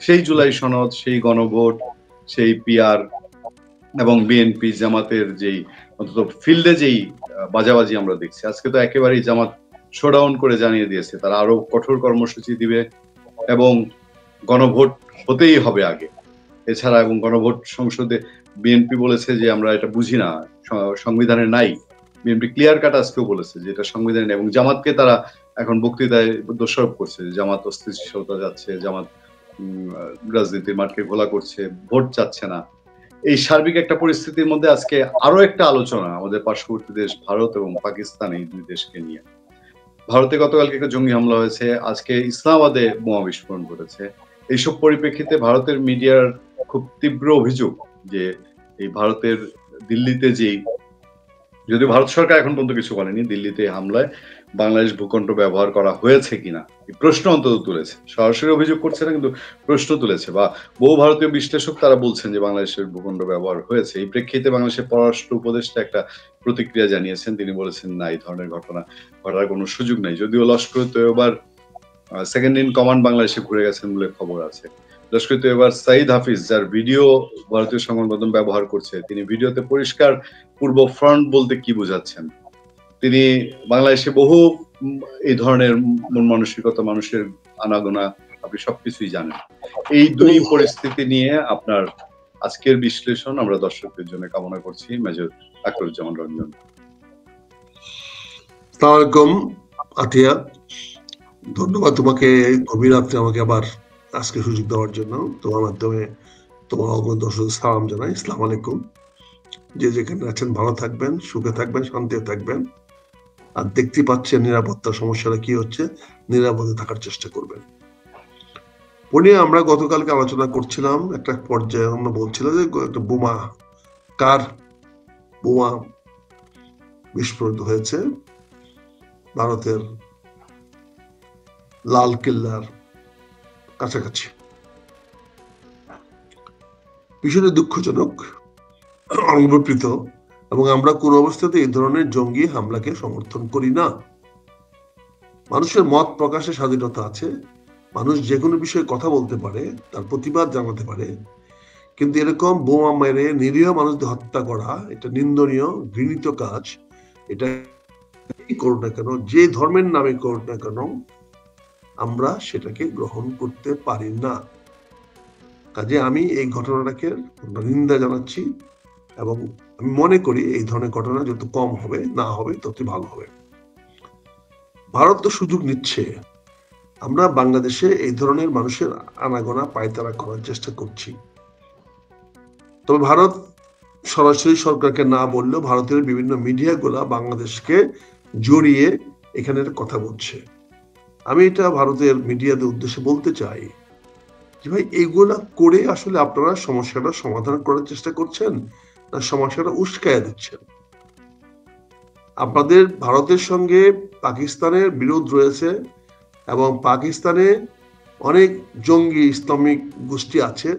সেই জুলাই সনদ, সেই গণভোট, সেই পিআর এবং বিএনপি জামাতের যেই অন্তত ফিল্ডে যেই বাজাবাজি আমরা দেখছি, আজকে তো একেবারেই জামাত শোডাউন করে জানিয়ে দিয়েছে তারা আরো কঠোর কর্মসূচি দিবে এবং গণভোট হতেই হবে আগে। এছাড়া এবং গণভোট সংসদে বিএনপি বলেছে যে আমরা এটা বুঝি না, সংবিধানে নাই। বিএনপি ক্লিয়ার কাট আজকেও বলেছে যে এটা সংবিধানে নেই এবং জামাতকে তারা এখন বক্তৃতায় দোষারোপ করছে, জামাত অস্থিতিশীলতা যাচ্ছে, জামাত রাজনীতির মাঠকে ঘোলা করছে, ভোট চাচ্ছে না। এই সার্বিক একটা পরিস্থিতির মধ্যে আজকে আরো একটা আলোচনা আমাদের পার্শ্ববর্তী দেশ ভারত এবং পাকিস্তান, এই দুই দেশকে নিয়ে। ভারতে গতকালকে একটা জঙ্গি হামলা হয়েছে, আজকে ইসলামাবাদে বোমা বিস্ফোরণ ঘটেছে। এইসব পরিপ্রেক্ষিতে ভারতের মিডিয়ার খুব তীব্র অভিযোগ যে এই ভারতের দিল্লিতে যেই, যদি ভারত সরকার এখন পর্যন্ত কিছু বলেনি, দিল্লিতে হামলায় বাংলাদেশ ভূখণ্ড ব্যবহার করা হয়েছে কিনা এই প্রশ্ন অন্তত তুলেছে। সরাসরি অভিযোগ করছে না, কিন্তু প্রশ্ন তুলেছে। বা বহু ভারতীয় বিশ্লেষক তারা বলছেন যে বাংলাদেশের ভূখণ্ড ব্যবহার হয়েছে। এই প্রেক্ষিতে বাংলাদেশের পররাষ্ট্র উপদেষ্টা একটা প্রতিক্রিয়া জানিয়েছেন। তিনি বলেছেন না, এই ধরনের ঘটনা ঘটার কোনো সুযোগ নাই। যদিও লস্কর তৈয়বার সেকেন্ড ইন কমান্ড বাংলাদেশে ঘুরে গেছেন বলে খবর আছে। লস্কর তৈয়বার সাইদ হাফিজ, যার ভিডিও ভারতীয় সংবাদ মাধ্যম ব্যবহার করছে, তিনি ভিডিওতে পরিষ্কার পূর্ব ফ্রন্ট বলতে কি বোঝাচ্ছেন। তিনি বাংলাদেশে বহু এই ধরনের মন মানসিকতা, মানুষের আনাগোনা, আপনি সবকিছুই জানেন। এই দুই পরিস্থিতি নিয়ে আপনার আজকের বিশ্লেষণ আমরা দর্শকদের জন্য কামনা করছি। মেজর আখরুজ্জামান রঞ্জন। আসসালামু আলাইকুম আতিয়া, ধন্যবাদ তোমাকে গভীর রাত্রে আমাকে আবার আজকে সুযোগ দেওয়ার জন্য। তোমার মাধ্যমে তোমার অগণিত দর্শক সালাম জানাই। আসসালামু আলাইকুম। যে যেখানে আছেন ভালো থাকবেন, সুখে থাকবেন, শান্তিতে থাকবেন। আর দেখতে পাচ্ছেন নিরাপত্তার সমস্যাটা কি হচ্ছে, নিরাপদে থাকার চেষ্টা করবেন। পরে আমরা গতকালকে আলোচনা করছিলাম, একটা পর্যায়ে আমরা বলছিলাম যে একটা বোমা, কার বোমা বিস্ফোরিত হয়েছে ভারতের লাল কেল্লার কাছাকাছি। বিষয়টি দুঃখজনক, অনুপ্রীত, এবং আমরা কোন অবস্থাতে এই ধরনের জঙ্গি হামলাকে সমর্থন করি না। মানুষের মত প্রকাশের স্বাধীনতা আছে, মানুষ যে কোনো বিষয়ে কথা বলতে পারে, তার প্রতিবাদ জানাতে পারে, কিন্তু এরকম বোমা মেরে নিরীহ মানুষদের হত্যা করা এটা নিন্দনীয়, ঘৃণিত কাজ। এটা করুক না কেন, যে ধর্মের নামে করুক না কেন, আমরা সেটাকে গ্রহণ করতে পারি না। কাজে আমি এই ঘটনাটাকে নিন্দা জানাচ্ছি এবং আমি মনে করি এই ধরনের ঘটনা যত কম হবে, না হবে, তত ভালো হবে। ভারত তো সুযোগ নিচ্ছে, আমরা বাংলাদেশে এই ধরনের মানুষের আনাগোনা পায়তারা করার চেষ্টা করছি। তবে ভারত সরাসরি সরকারকে না বললেও ভারতের বিভিন্ন মিডিয়াগুলা বাংলাদেশকে জড়িয়ে এখানে কথা বলছে। আমি এটা ভারতের মিডিয়াদের উদ্দেশ্যে বলতে চাই যে ভাই, এইগুলা করে আসলে আপনারা সমস্যাটা সমাধান করার চেষ্টা করছেন না সমস্যাটা উস্কায়া দিচ্ছেন? আপনাদের ভারতের সঙ্গে পাকিস্তানের বিরোধ রয়েছে এবং পাকিস্তানে অনেক জঙ্গি ইসলামিক গোষ্ঠী আছে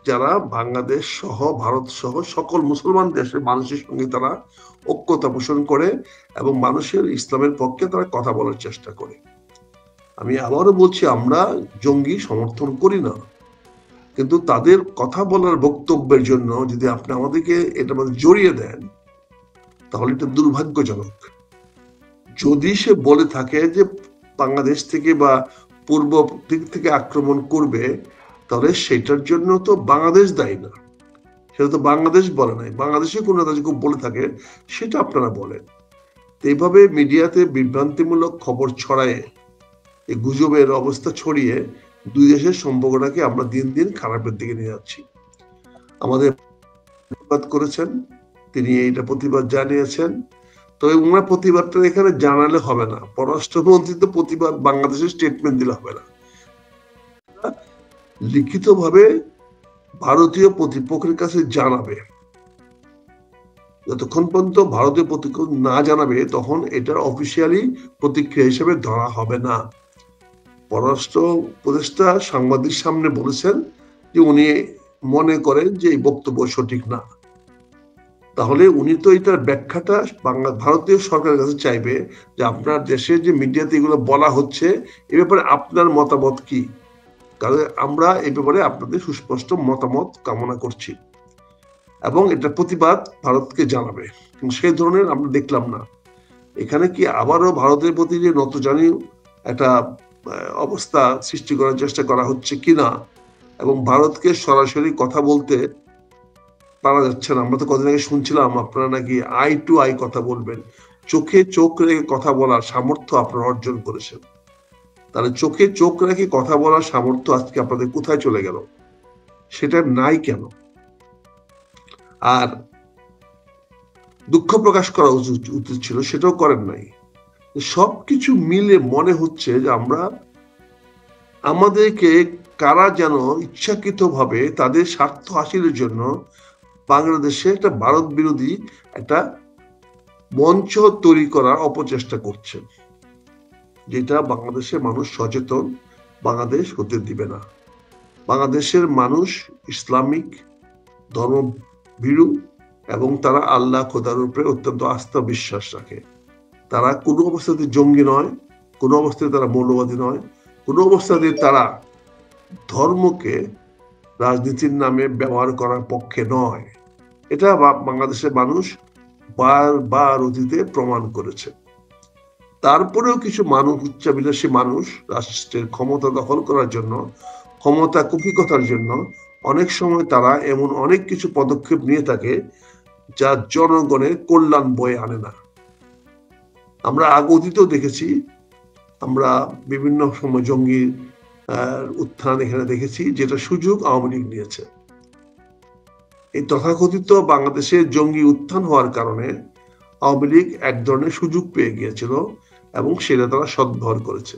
যারা বাংলাদেশ সহ ভারত সহ সকল মুসলমান দেশের মানুষের সঙ্গে তারা ঐক্যতা পোষণ করে এবং মানুষের ইসলামের পক্ষে তারা কথা বলার চেষ্টা করে। আমি আবারও বলছি, আমরা জঙ্গি সমর্থন করি না, কিন্তু তাদের কথা বলার বক্তব্যের জন্য যদি আপনি আমাদেরকে এটার মধ্যে জড়িয়ে দেন তাহলে এটা দুর্ভাগ্যজনক। যদি সে বলে থাকে যে বাংলাদেশ থেকে বা পূর্ব দিক থেকে আক্রমণ করবে, তাহলে সেটার জন্য তো বাংলাদেশ দায়ী না, সেটা তো বাংলাদেশ বলে নাই। বাংলাদেশে কোনো বলে থাকে সেটা আপনারা বলেন। এইভাবে মিডিয়াতে বিভ্রান্তিমূলক খবর ছড়ায়, এই গুজবের অবস্থা ছড়িয়ে দুই দেশের সম্পর্কটাকে আমরা দিন দিন খারাপের দিকে নিয়ে যাচ্ছি। আমাদের প্রতিবাদ করেছেন, তিনি এইটা প্রতিবাদ জানিয়েছেন, তবে ওনার প্রতিবাদটা এখানে জানালে হবে না। পররাষ্ট্রমন্ত্রী তো প্রতিবাদ বাংলাদেশের স্টেটমেন্ট দিলে হবে না, লিখিতভাবে ভারতীয় প্রতিপক্ষের কাছে জানাবে। যতক্ষণ পর্যন্ত ভারতীয় প্রতিপক্ষ না জানাবে তখন এটার অফিসিয়ালি প্রতিক্রিয়া হিসেবে ধরা হবে না। পররাষ্ট্র উপদেষ্টা সাংবাদিক সামনে বলেছেন যে উনি মনে করেন যে এই বক্তব্য সঠিক না। তাহলে উনি তো এটার ব্যাখ্যাটা ভারতীয় সরকারের কাছে চাইবে যে আপনার দেশে যে মিডিয়াতে এগুলো বলা হচ্ছে এ ব্যাপারে আপনার মতামত কি। কারণ আমরা এই ব্যাপারে আপনাদের সুস্পষ্ট মতামত কামনা করছি এবং এটা প্রতিবাদ ভারতকে জানাবে। সেই ধরনের আমরা দেখলাম না। এখানে কি আবারও ভারতের প্রতি যে নতজানি একটা অবস্থা সৃষ্টি করার চেষ্টা করা হচ্ছে কিনা, এবং ভারতকে সরাসরি কথা বলতে পারা যাচ্ছে না। আমরা তো কদিন আগে শুনছিলাম আপনারা নাকি আই টু আই কথা বলবেন, চোখে চোখ রেখে কথা বলার সামর্থ্য আপনারা অর্জন করেছেন। তাহলে চোখে চোখ রেখে কথা বলার সামর্থ্য আজকে আপনাদের কোথায় চলে গেল? সেটা নাই কেন? আর দুঃখ প্রকাশ করা উচিত ছিল, সেটাও করেন নাই। সবকিছু মিলে মনে হচ্ছে যে আমাদেরকে কারা যেন ইচ্ছাকৃতভাবে তাদের স্বার্থ হাসিলের জন্য বাংলাদেশে একটা ভারত বিরোধী একটা মঞ্চ তৈরি করার অপচেষ্টা করছে, যেটা বাংলাদেশের মানুষ সচেতন, বাংলাদেশ হতে দিবে না। বাংলাদেশের মানুষ ইসলামিক ধর্মভীরু এবং তারা আল্লাহ খোদার উপরে অত্যন্ত আস্থা বিশ্বাস রাখে। তারা কোনো অবস্থাতে জঙ্গি নয়, কোনো অবস্থাতে তারা মৌলবাদী নয়, কোনো অবস্থাতে তারা ধর্মকে রাজনীতির নামে ব্যবহার করার পক্ষে নয়। এটা বাংলাদেশের মানুষ বারবার অতীতে প্রমাণ করেছে। তারপরেও কিছু মানুষ, উচ্চাভিলাষী মানুষ, রাষ্ট্রের ক্ষমতা দখল করার জন্য, ক্ষমতা কুক্ষিগতার জন্য অনেক সময় তারা এমন অনেক কিছু পদক্ষেপ নিয়ে থাকে যা জনগণের কল্যাণ বয়ে আনে না। আমরা অতীতেও দেখেছি, আমরা বিভিন্ন সময় জঙ্গি উত্থান এখানে দেখেছি, যেটা সুযোগ আওয়ামী লীগ নিয়েছে। এই তথাকথিত বাংলাদেশের জঙ্গি উত্থান হওয়ার কারণে আওয়ামী লীগ এক ধরনের সুযোগ পেয়ে গিয়েছিল এবং সেটা তারা সদ্ব্যবহার করেছে।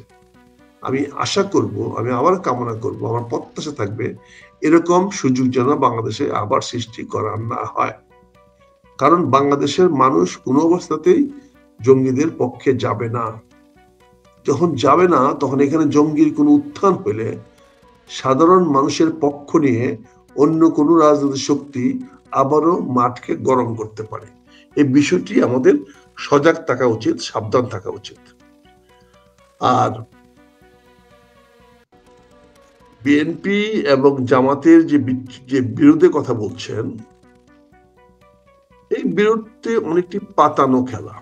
আমি আশা করব, আমি আবার কামনা করব, আমার প্রত্যাশা থাকবে এরকম সুযোগ যেন বাংলাদেশে আবার সৃষ্টি করা না হয়। কারণ বাংলাদেশের মানুষ কোনো অবস্থাতেই জঙ্গিদের পক্ষে যাবে না। যখন যাবে না, তখন এখানে জঙ্গির কোনো উত্থান হলে সাধারণ মানুষের পক্ষ নিয়ে অন্য কোনো রাজনৈতিক শক্তি আবারও মাঠকে গরম করতে পারে। এই বিষয়টি আমাদের সজাগ থাকা উচিত, সাবধান থাকা উচিত। আর বিএনপি এবং জামাতের যে বিরোধে কথা বলছেন, এই বিরোধে অনেকটি পাতানো খেলা।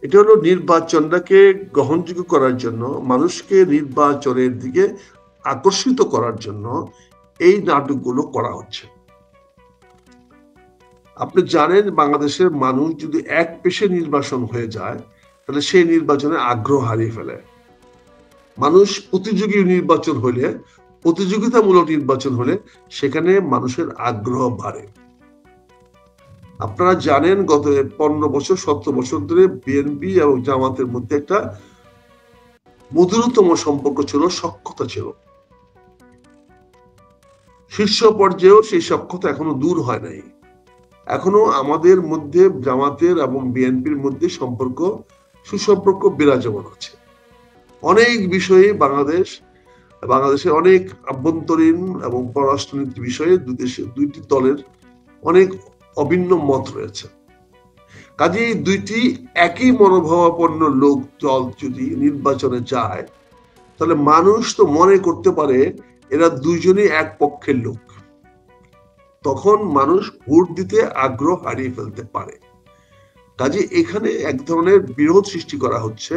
এটা হলো নির্বাচনটাকে গ্রহণযোগ্য করার জন্য, মানুষকে নির্বাচনের দিকে আকর্ষিত করার জন্য এই নাটকগুলো করা হচ্ছে। আপনি জানেন, বাংলাদেশের মানুষ যদি এক পেশে নির্বাচন হয়ে যায়, তাহলে সেই নির্বাচনে আগ্রহ হারিয়ে ফেলে। মানুষ প্রতিযোগী নির্বাচন হলে, প্রতিযোগিতামূলক নির্বাচন হলে সেখানে মানুষের আগ্রহ বাড়ে। আপনারা জানেন, গত 15 বছর 17 বছর ধরে বিএনপি এবং জামাতের মধ্যে একটা মধুরতম সম্পর্ক ছিল, সখ্যতা ছিল। শীর্ষ পর্যায়েও সেই সখ্যতা এখনো দূর হয় নাই। এখনো আমাদের মধ্যে, জামাতের এবং বিএনপির মধ্যে সুসম্পর্ক বিরাজমান আছে। অনেক বিষয়ে বাংলাদেশে অনেক আভ্যন্তরীণ এবং পররাষ্ট্রনীতি বিষয়ে দুইটি দলের অনেক অভিন্ন মত রয়েছে। কাজেই দুইটি একই মনোভাবাপন্ন দল যদি নির্বাচনে যায়, তাহলে মানুষ তো মনে করতে পারে এরা দুইজনই এক পক্ষের লোক। তখন মানুষ ভোট দিতে আগ্রহ হারিয়ে ফেলতে পারে। কাজে এখানে এক ধরনের বিরোধ সৃষ্টি করা হচ্ছে,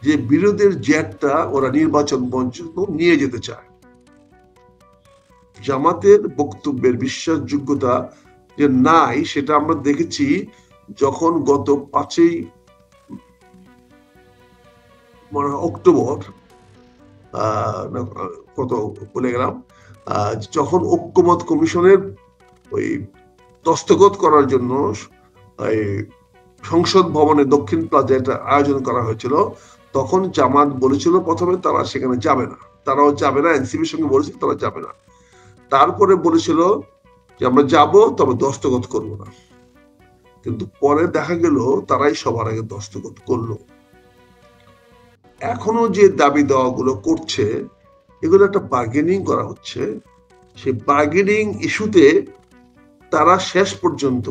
যে বিরোধের জেরটা ওরা নির্বাচন পর্যন্ত নিয়ে যেতে চায়। জামাতের বক্তব্যের বিশ্বাসযোগ্যতা যে নাই, সেটা আমরা দেখেছি যখন গত 5ই অক্টোবর, কত বলে গেলাম, যখন ঐক্যমত কমিশনের ওই দস্তখত করার জন্য সংসদ ভবনে দক্ষিণ প্লাজা একটা আয়োজন করা হয়েছিল, তখন জামাত বলেছিল প্রথমে তারা সেখানে যাবে না, তারাও যাবে না, এনসিপির সঙ্গে বলেছিল তারা যাবে না। তারপরে বলেছিল যে আমরা যাব, তবে দস্তখত করব না। কিন্তু পরে দেখা গেল তারাই সবার আগে দস্তখত করলো। এখনো যে দাবি দেওয়াগুলো করছে, এগুলো একটা বার্গেনিং করা হচ্ছে। সেই বার্গেনিং ইস্যুতে তারা শেষ পর্যন্ত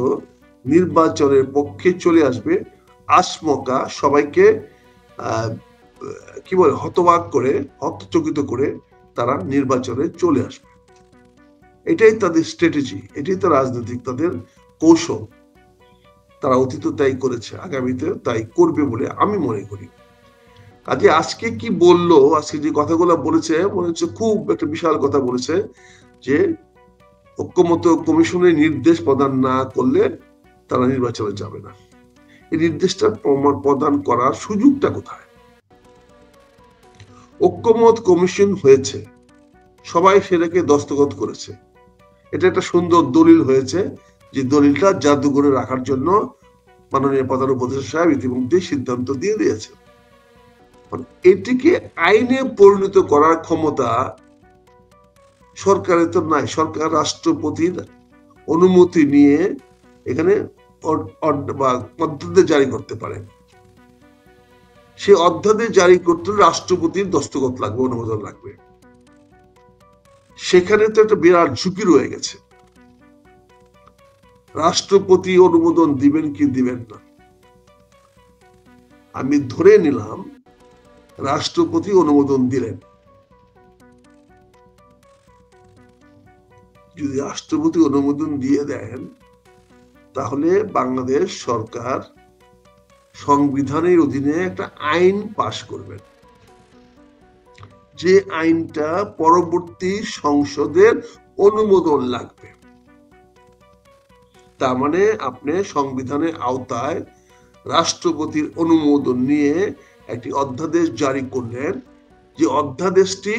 নির্বাচনের পক্ষে চলে আসবে, আসমকা সবাইকে কি বলে হতবাক করে, হতচকিত করে তারা নির্বাচনে চলে আসবে। এটাই তাদের স্ট্র্যাটেজি, এটাই তো রাজনৈতিক তাদের কৌশল। তারা অতীত তাই করেছে, আগামীতে তাই করবে বলে আমি মনে করি। কাজে আজকে কি বললো, আজকে যে কথাগুলো বলেছে মনে হচ্ছে খুব একটা বিশাল কথা বলেছে, যে ঐক্যমত্য কমিশনের নির্দেশ প্রদান না করলে তারা নির্বাচনে যাবে না। এই নির্দেশটা প্রদান করার সুযোগটা কোথায়? ঐক্যমত কমিশন হয়েছে, সবাই সেটাকে দস্তখত করেছে, এটা একটা সুন্দর দলিল হয়েছে, যে দলিলটা জাদুঘরে রাখার জন্য মাননীয় প্রধান উপদেষ্টা সাহেব ইতিমধ্যে সিদ্ধান্ত দিয়ে দিয়েছে। এটিকে আইনে পরিণত করার ক্ষমতা সরকারের তো নাই। সরকার রাষ্ট্রপতির অনুমতি নিয়ে এখানে অধ্যাদেশ জারি করতে পারে। সে অধ্যাদেশ জারি করতে রাষ্ট্রপতির দস্তখত লাগবে, অনুমোদন লাগবে। সেখানে তো একটা বিরাট ঝুঁকি রয়ে গেছে। রাষ্ট্রপতি অনুমোদন দিবেন কি দিবেন না, আমি ধরে নিলাম রাষ্ট্রপতি অনুমোদন দিলেন। যদি রাষ্ট্রপতি অনুমোদন দিয়ে দেন, তাহলে বাংলাদেশ সরকার সংবিধানের অধীনে একটা আইন পাশ করবেন, যে আইনটা পরবর্তী সংসদের অনুমোদন লাগবে। তার মানে আপনি সংবিধানের আওতায় রাষ্ট্রপতির অনুমোদন নিয়ে একটি অধ্যাদেশ জারি করলেন, যে অধ্যাদেশটি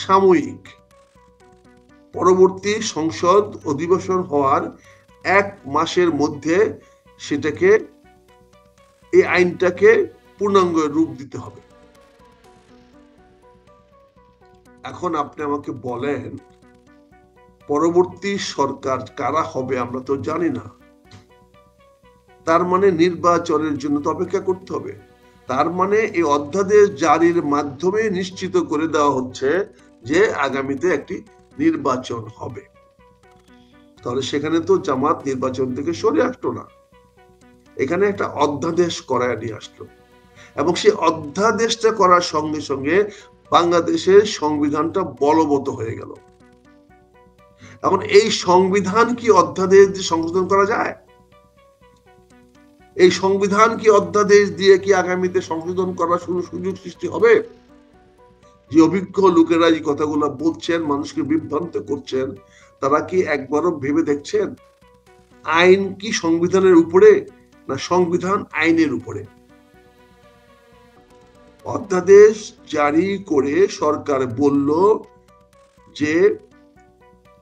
সাময়িক, পরবর্তী সংসদ অধিবেশন হওয়ার 1 মাসের মধ্যে সেটাকে, এই আইনটাকে পূর্ণাঙ্গ রূপ দিতে হবে। এখন আপনি আমাকে বলেন, পরবর্তী সরকার কারা হবে আমরা তো জানি না। তার মানে নির্বাচনের জন্য তো অপেক্ষা করতে হবে। তার মানে এই অধ্যাদেশ জারির মাধ্যমে নিশ্চিত করে দেওয়া হচ্ছে যে আগামীতে একটি নির্বাচন হবে। তাহলে সেখানে তো জামাত নির্বাচন থেকে সরে আসলো না, এখানে একটা অধ্যাদেশ করায় নিয়ে আসলো, এবং সেই অধ্যাদেশটা করার সঙ্গে সঙ্গে বাংলাদেশের সংবিধানটা বলবৎ হয়ে গেল। এখন এই সংবিধান কি অধ্যাদেশ দিয়ে সংশোধন করা যায়? এই সংবিধান কি অধ্যাদেশ দিয়ে কি আগামীতে সংশোধন করার সুযোগ সৃষ্টি হবে? যে অভিজ্ঞ লোকেরা এই কথাগুলো বলছেন, মানুষকে বিভ্রান্ত করছেন, তারা কি একবারও ভেবে দেখছেন আইন কি সংবিধানের উপরে, না সংবিধান আইনের উপরে? অধ্যাদেশ জারি করে সরকার বলল যে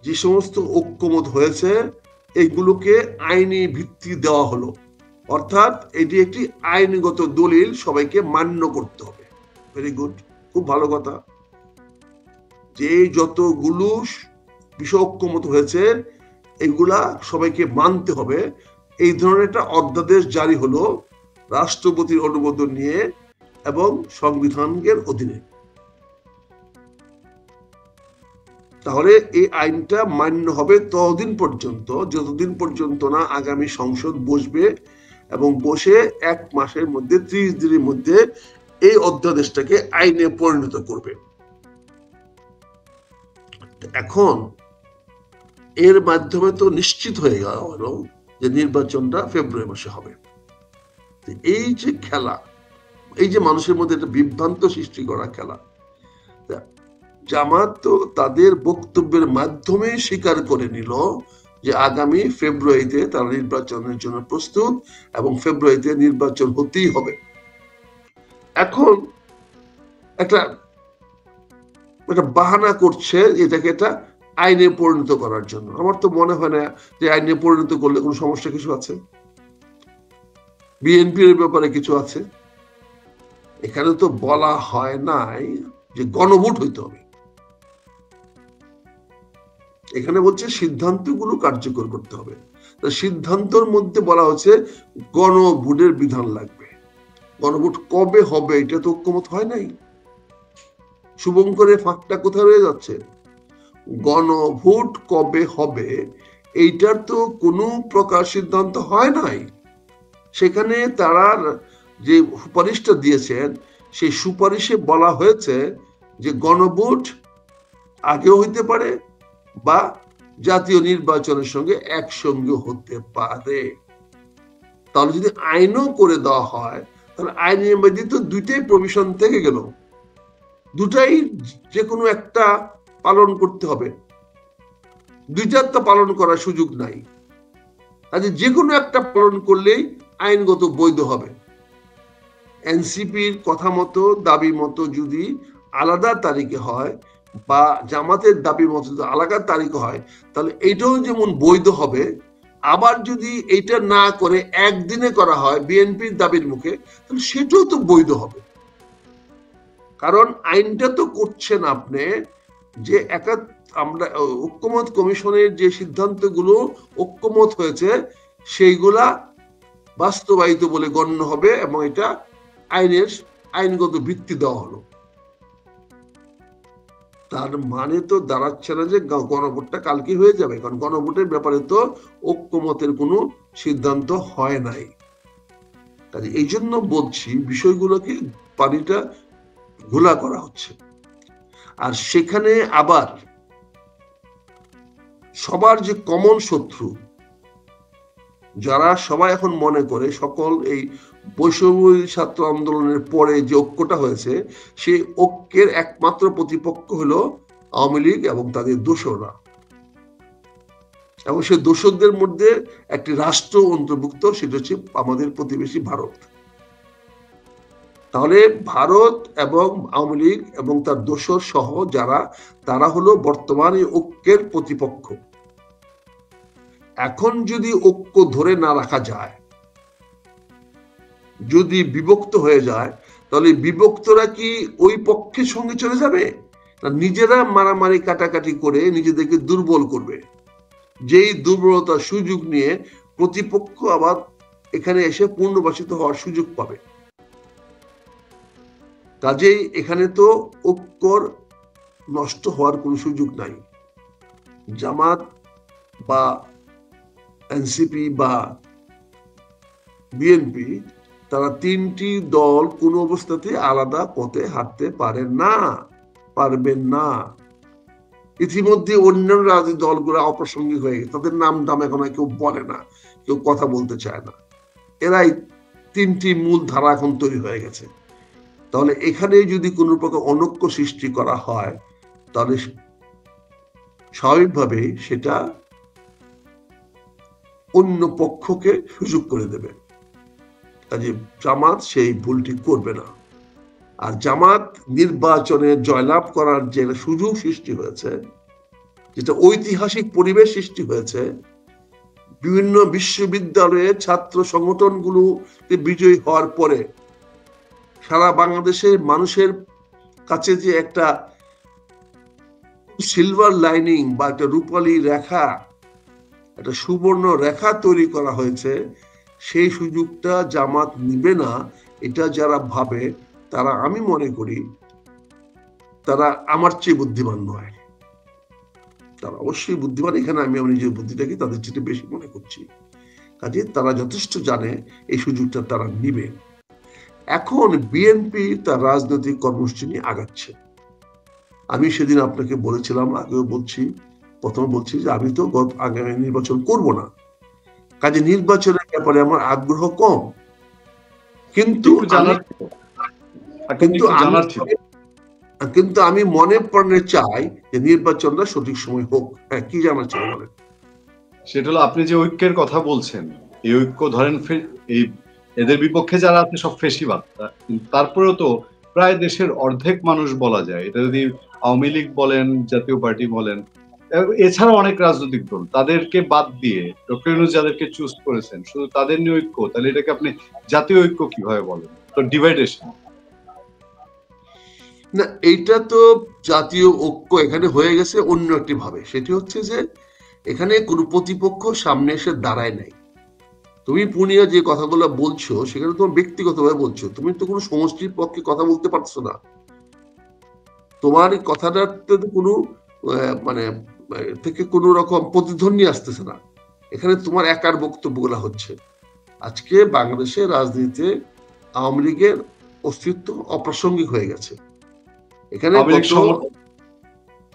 যে সমস্ত ঐক্যমত হয়েছে এইগুলোকে আইনি ভিত্তি দেওয়া হলো, অর্থাৎ এটি একটি আইনগত দলিল, সবাইকে মান্য করতে হবে। ভেরি গুড, খুব ভালো কথা। যে যতগুলো বিষয় ঐক্যমত হয়েছে এগুলা সবাইকে মানতে হবে, এই ধরনের একটা অধ্যাদেশ জারি হলো রাষ্ট্রপতির অনুমোদন নিয়ে এবং সংবিধানের অধীনে। তাহলে এই আইনটা মান্য হবে ততদিন পর্যন্ত, যতদিন পর্যন্ত না আগামী সংসদ বসবে এবং বসে 1 মাসের মধ্যে, 30 দিনের মধ্যে এই অধ্যাদেশটাকে আইনে পরিণত করবে। এখন এর মাধ্যমে তো নিশ্চিত হয়ে গেল যে নির্বাচনটা ফেব্রুয়ারি মাসে হবে। এই যে খেলা, এই যে মানুষের মধ্যে একটা বিভ্রান্ত সৃষ্টি করা খেলা, জামাত তো তাদের বক্তব্যের মাধ্যমে স্বীকার করে নিল যে আগামী ফেব্রুয়ারিতে তারা নির্বাচনের জন্য প্রস্তুত এবং ফেব্রুয়ারিতে নির্বাচন হতেই হবে। এখন একটা বাহানা করছে এটাকে একটা আইনে পরিণত করার জন্য। আমার তো মনে হয় না যে আইনে পরিণত করলে কোনো সমস্যা কিছু আছে, বিএনপির ব্যাপারে কিছু আছে। এখানে তো বলা হয় নাই যে গণভোট হইতে হবে, এখানে বলছে সিদ্ধান্তগুলো কার্যকর করতে হবে। সিদ্ধান্তের মধ্যে বলা হচ্ছে গণভোটের বিধান লাগবে। গণভোট কবে হবে এটা তো ঐক্যমত হয় নাই। শুভঙ্করের ফাঁকটা কোথায় রয়ে যাচ্ছে? গণভোট কবে হবে এইটার তো কোনো প্রকার সিদ্ধান্ত হয় নাই। সেখানে তারা যে সুপারিশটা দিয়েছেন সেই সুপারিশে বলা হয়েছে যে গণভোট আগেও হইতে পারে বা জাতীয় নির্বাচনের সঙ্গে একসঙ্গে হতে পারে। তাহলে যদি আইনও করে দেওয়া হয়, তাহলে আইনের মধ্যে তো দুইটাই প্রভিশন থেকে গেল, দুটাই যে কোনো একটা পালন করতে হবে, দুইটার তো পালন করার সুযোগ নাই। কাজে যে কোনো একটা পালন করলেই আইনগত বৈধ হবে। এনসিপির কথা মতো, দাবি মতো যদি আলাদা তারিখে হয় বা জামাতের দাবি মতো যদি আলাদা তারিখে হয়, তাহলে এইটাও যেমন বৈধ হবে। আবার যদি এইটা না করে একদিনে করা হয় বিএনপির দাবির মুখে, তাহলে সেটাও তো বৈধ হবে। কারণ আইনটা তো করছেন আপনি যে আমরা ঐক্যমত কমিশনের যে সিদ্ধান্তগুলো ঐক্যমত হয়েছে সেইগুলা বাস্তবায়িত বলে গণ্য হবে এবং এটা আইনগত ভিত্তি দেওয়া হলো। তার মানে তো দাঁড়াচ্ছে না যে গণভোটটা কালকে হয়ে যাবে, কারণ গণভোটের ব্যাপারে তো ঐক্যমতের কোনো সিদ্ধান্ত হয় নাই। কাজে এই জন্য বলছি বিষয়গুলোকে পানিটা ঘোলা করা হচ্ছে। আর সেখানে আবার সবার যে কমন শত্রু, যারা সবাই এখন মনে করে সকল এই বৈষম্য ছাত্র আন্দোলনের পরে যে ঐক্যটা হয়েছে সেই ঐক্যের একমাত্র প্রতিপক্ষ হলো আওয়ামী লীগ এবং তাদের দোসররা, এবং সেই দোসরদের মধ্যে একটি রাষ্ট্র অন্তর্ভুক্ত, সেটা হচ্ছে আমাদের প্রতিবেশী ভারত। তাহলে ভারত এবং আওয়ামী লীগ এবং তার দোসর সহ যারা, তারা হলো বর্তমানে ঐক্যের প্রতিপক্ষ। এখন যদি ঐক্য ধরে না রাখা যায়, যদি বিভক্ত হয়ে যায়, তাহলে বিভক্তরা কি ওই পক্ষের সঙ্গে চলে যাবে, নিজেরা মারামারি কাটাকাটি করে নিজেদেরকে দুর্বল করবে? যেই দুর্বলতার সুযোগ নিয়ে প্রতিপক্ষ আবার এখানে এসে পুনর্বাসিত হওয়ার সুযোগ পাবে। কাজেই এখানে তো ঐক্যর নষ্ট হওয়ার কোনো সুযোগ নাই। জামাত বা এনসিপি বা বিএনপি, তারা তিনটি দল কোন অবস্থাতে আলাদা পথে হাঁটতে পারবেন না। ইতিমধ্যে অন্যান্য রাজনৈতিক দলগুলো অপ্রাসঙ্গিক হয়ে গেছে, তাদের নাম দাম এখন কেউ বলে না, কেউ কথা বলতে চায় না। এরাই তিনটি মূল ধারা এখন তৈরি হয়ে গেছে। তাহলে এখানে যদি কোনো প্রকার অনৈক্য সৃষ্টি করা হয়, তাহলে স্বাভাবিকভাবে সেটা অন্য পক্ষকে সুযোগ করে দেবে। কাজে জামাত সেই ভুলটি করবে না। আর জামাত নির্বাচনে জয়লাভ করার যে সুযোগ সৃষ্টি হয়েছে, যেটা ঐতিহাসিক পরিবেশ সৃষ্টি হয়েছে, বিভিন্ন বিশ্ববিদ্যালয়ে ছাত্র সংগঠনগুলোতে বিজয়ী হওয়ার পরে সারা বাংলাদেশের মানুষের কাছে যে একটা সিলভার লাইনিং বা একটা রূপালী রেখা, একটা সুবর্ণ রেখা তৈরি করা হয়েছে, সেই সুযোগটা জামাত নিবে না, এটা যারা ভাবে তারা, আমি মনে করি তারা আমার চেয়ে বুদ্ধিমান নয়। তারা অবশ্যই বুদ্ধিমান, এখানে আমি আমার নিজের বুদ্ধিটাকে তাদের চেয়ে বেশি মনে করছি। কাজে তারা যথেষ্ট জানে এই সুযোগটা তারা নিবে। এখন বিএনপি তার রাজনৈতিক কর্মসূচি নিয়ে আগাচ্ছে। আমি সেদিন আপনাকে বলেছিলাম, আগেও বলছি, প্রথমে বলছি যে আমি তো আগামী নির্বাচন করব না, কাজে নির্বাচনের ব্যাপারে আমার আগ্রহ কম। কিন্তু আমি মনে প্রাণে চাই যে নির্বাচনটা সঠিক সময় হোক। হ্যাঁ, কি জানার চাই বলেন? সেটা হলো, আপনি যে ঐক্যের কথা বলছেন, এই ঐক্য ধরেন এই এদের বিপক্ষে যারা আছে সব ফেসিবাদ, তারপরেও তো প্রায় দেশের অর্ধেক মানুষ বলা যায়, এটা যদি আওয়ামী লীগ বলেন, জাতীয় পার্টি বলেন, এছাড়া অনেক রাজনৈতিক দল, তাদেরকে বাদ দিয়ে ডক্টর ইউনূস যাদেরকে চুজ করেছেন শুধু তাদের নিয়ে ঐক্য, তাহলে এটাকে আপনি জাতীয় ঐক্য কিভাবে বলেন? তো ডিভাইডেশন না, এইটা তো জাতীয় ঐক্য এখানে হয়ে গেছে অন্য একটি ভাবে। সেটি হচ্ছে যে এখানে কোনো প্রতিপক্ষ সামনে এসে দাঁড়ায় নাই। তুমি পুনিয়া যে কথাগুলো বলছো সেখানে তোমার ব্যক্তিগতভাবে বলছো, তুমি তো কোনো সমষ্টির পক্ষে কথা বলতে পারছো না। তোমার কথাটাতে কোনো মানে থেকে কোনো রকম প্রতিধ্বনি আসতেছে না। এখানে তোমার একার বক্তব্যগুলো হচ্ছে। আজকে বাংলাদেশের রাজনীতিতে আওয়ামী লীগের অস্তিত্ব অপ্রাসঙ্গিক হয়ে গেছে। এখানে আওয়ামী লীগ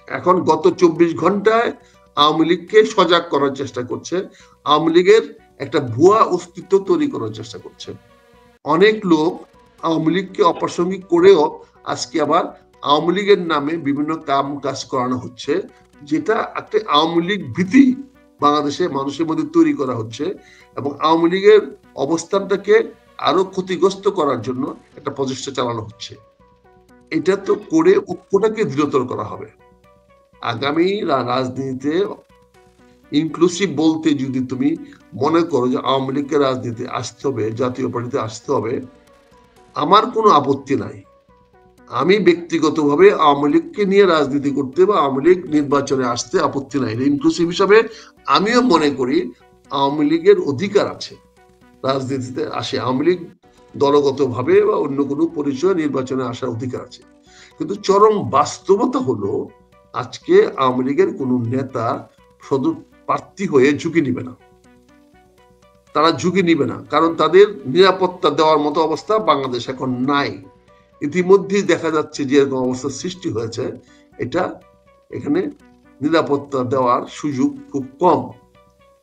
এখন গত 24 ঘন্টায় আওয়ামী লীগকে সজাগ করার চেষ্টা করছে, আওয়ামী লীগের একটা ভুয়া অস্তিত্ব তৈরি করার চেষ্টা করছে। অনেক লোক আওয়ামী লীগকে অপ্রাসঙ্গিক করেও আজকে আবার আওয়ামী লীগের নামে বিভিন্ন কাম কাজ করানো হচ্ছে, যেটা একটা আওয়ামী লীগ ভীতি বাংলাদেশে মানুষের মধ্যে তৈরি করা হচ্ছে এবং আওয়ামী লীগের অবস্থানটাকে আরো ক্ষতিগ্রস্ত করার জন্য একটা প্রচেষ্টা চালানো হচ্ছে। এটা তো করে ঐক্যটাকে দৃঢ়তর করা হবে। আগামী রাজনীতিতে ইনক্লুসিভ বলতে যদি তুমি মনে করো যে আওয়ামী লীগকে রাজনীতি আসতে হবে, জাতীয় পার্টিতে আসতে হবে, আমার কোনো আপত্তি নাই। আমি ব্যক্তিগতভাবে আওয়ামী লীগকে নিয়ে রাজনীতি করতে বা আওয়ামী লীগ নির্বাচনে আসতে আপত্তি নাই। ইনক্লুসিভ হিসাবে আমিও মনে করি আওয়ামী লীগের অধিকার আছে রাজনীতিতে আসে, আওয়ামী লীগ দলগতভাবে বা অন্য কোনো পরিচয় নির্বাচনে আসার অধিকার আছে। কিন্তু চরম বাস্তবতা হলো আজকে আওয়ামী লীগের কোনো নেতা প্রার্থী হয়ে ঝুঁকি নিবে না, তারা ঝুঁকি নিবে না, কারণ তাদের নিরাপত্তা দেওয়ার মতো অবস্থা বাংলাদেশ এখন নাই। ইতিমধ্যেই দেখা যাচ্ছে যে এরকম অবস্থার সৃষ্টি হয়েছে, এটা এখানে নিরাপত্তা দেওয়ার সুযোগ খুব কম।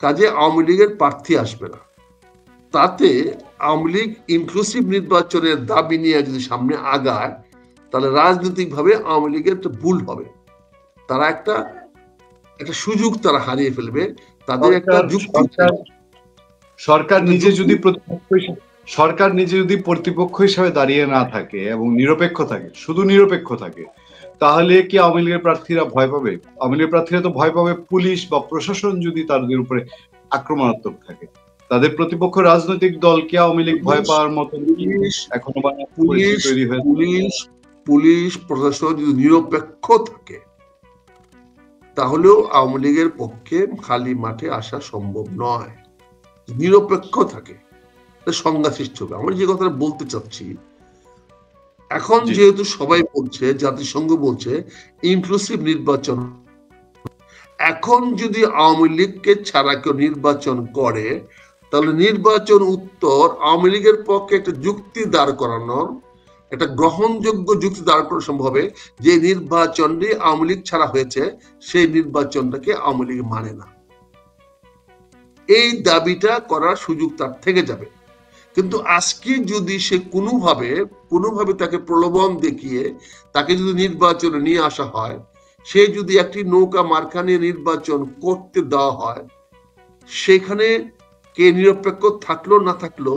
কাজে আওয়ামী লীগের প্রার্থী আসবে না। তাতে আওয়ামী লীগ ইনক্লুসিভ নির্বাচনের দাবি নিয়ে যদি সামনে আগায়, তাহলে রাজনৈতিকভাবে আওয়ামী লীগের একটা ভুল হবে। তারা একটা সুযোগ তারা হারিয়ে ফেলবে। তাদের একটা যুক্তি, সরকার নিজে যদি প্রতিপক্ষ হিসাবে দাঁড়িয়ে না থাকে এবং নিরপেক্ষ থাকে, শুধু নিরপেক্ষ থাকে, তাহলে কি আওয়ামী লীগের প্রার্থীরা ভয় পাবে? আওয়ামী লীগের প্রার্থীরা তো ভয় পাবে পুলিশ বা প্রশাসন যদি তাদের উপরে আক্রমণাত্মক থাকে। তাদের প্রতিপক্ষ রাজনৈতিক দলকে আওয়ামী লীগ ভয় পাওয়ার মতো এখনো তৈরি হয়েছে। পুলিশ প্রশাসন যদি নিরপেক্ষ থাকে, তাহলেও আওয়ামী লীগের পক্ষে খালি মাঠে আসা সম্ভব নয়। নিরপেক্ষ থাকে, সংজ্ঞা সৃষ্টি হবে। আমরা যে কথাটা বলতে চাচ্ছি, এখন যেহেতু সবাই বলছে, জাতিসংঘ বলছে ইনক্লুসিভ নির্বাচন, এখন যদি আওয়ামী লীগকে ছাড়া কেউ নির্বাচন করে, তাহলে নির্বাচন উত্তর আওয়ামী লীগের পক্ষে একটা যুক্তি দাঁড় করানোর, একটা গ্রহণযোগ্য যুক্তি দাঁড় করানো সম্ভব হবে যে নির্বাচনটি আওয়ামী লীগ ছাড়া হয়েছে, সেই নির্বাচনটাকে আওয়ামী লীগ মানে না। এই দাবিটা করার সুযোগ তার থেকে যাবে। কিন্তু আজকে যদি সে কোনোভাবে তাকে প্রলোভন দেখিয়ে তাকে যদি নির্বাচনে নিয়ে আসা হয়, সে যদি একটি নৌকা মার্কা নিয়ে নির্বাচন করতে দেওয়া হয়, সেখানে কে নিরপেক্ষ থাকলো না থাকলো,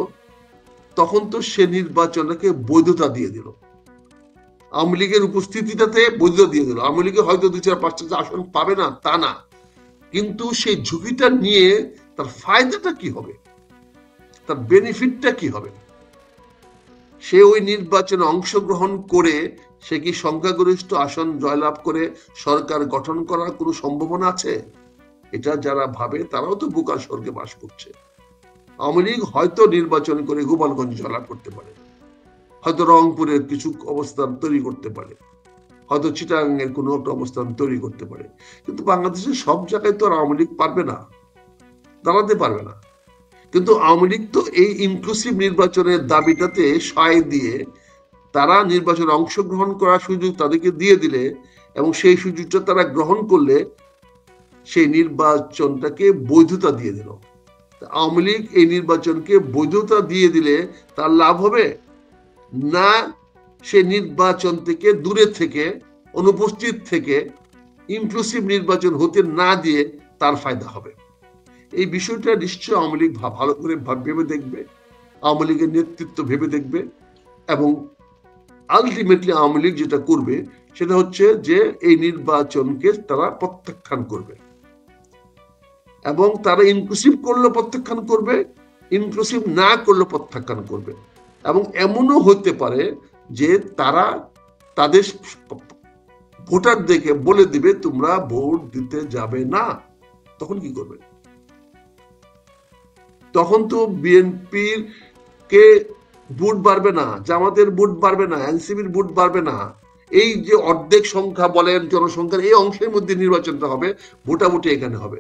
তখন তো সে নির্বাচনটাকে বৈধতা দিয়ে দিল, আওয়ামী লীগের উপস্থিতিটাতে বৈধতা দিয়ে দিল। আওয়ামী লীগে হয়তো 2-4-5টা আসন পাবে না, তা না, কিন্তু সেই ঝুঁকিটা নিয়ে তার ফায়দাটা কি হবে, তার বেনিফিটটা কি হবে? সে ওই নির্বাচনে অংশগ্রহণ করে সে কি সংখ্যাগরিষ্ঠ আসন জয়লাভ করে সরকার গঠন করার কোনো সম্ভাবনা আছে? এটা যারা ভাবে তারাও তো বোকার স্বর্গে বাস করছে। আওয়ামী লীগ হয়তো নির্বাচন করে গোপালগঞ্জ জয়লাভ করতে পারে, হয়তো রংপুরের কিছু অবস্থান তৈরি করতে পারে, হয়তো চিটাগাংয়ের কোনো একটা অবস্থান তৈরি করতে পারে, কিন্তু বাংলাদেশের সব জায়গায় তো আওয়ামী লীগ পারবে না, দাঁড়াতে পারবে না। কিন্তু আওয়ামী লীগ তো এই ইনক্লুসিভ নির্বাচনের দাবিটাতে সায় দিয়ে তারা নির্বাচনে অংশগ্রহণ করার সুযোগ তাদেরকে দিয়ে দিলে এবং সেই সুযোগটা তারা গ্রহণ করলে সেই নির্বাচনটাকে বৈধতা দিয়ে দিল। আওয়ামী লীগ এই নির্বাচনকে বৈধতা দিয়ে দিলে তার লাভ হবে না, সে নির্বাচন থেকে দূরে থেকে অনুপস্থিত থেকে ইনক্লুসিভ নির্বাচন হতে না দিয়ে তার ফায়দা হবে? এই বিষয়টা নিশ্চয়ই আওয়ামী লীগ ভালো করে ভেবে দেখবে, আওয়ামী লীগের নেতৃত্ব ভেবে দেখবে, এবং আলটিমেটলি আওয়ামী লীগ যেটা করবে সেটা হচ্ছে যে এই নির্বাচনকে তারা প্রত্যাখ্যান করবে, এবং তারা ইনক্লুসিভ করলে প্রত্যাখ্যান করবে, ইনক্লুসিভ না করলে প্রত্যাখ্যান করবে। এবং এমনও হতে পারে যে তারা তাদের ভোটারদেরকে বলে দিবে তোমরা ভোট দিতে যাবে না। তখন কি করবে? তখন তো বিএনপির কে ভোট বাড়বে না, জামাতের ভোট বাড়বে না, এনসিপির ভোট বাড়বে না। এই যে অর্ধেক সংখ্যা বলেন জনসংখ্যার এই অংশের মধ্যে নির্বাচনটা হবে, ভোটাভুটি এখানে হবে।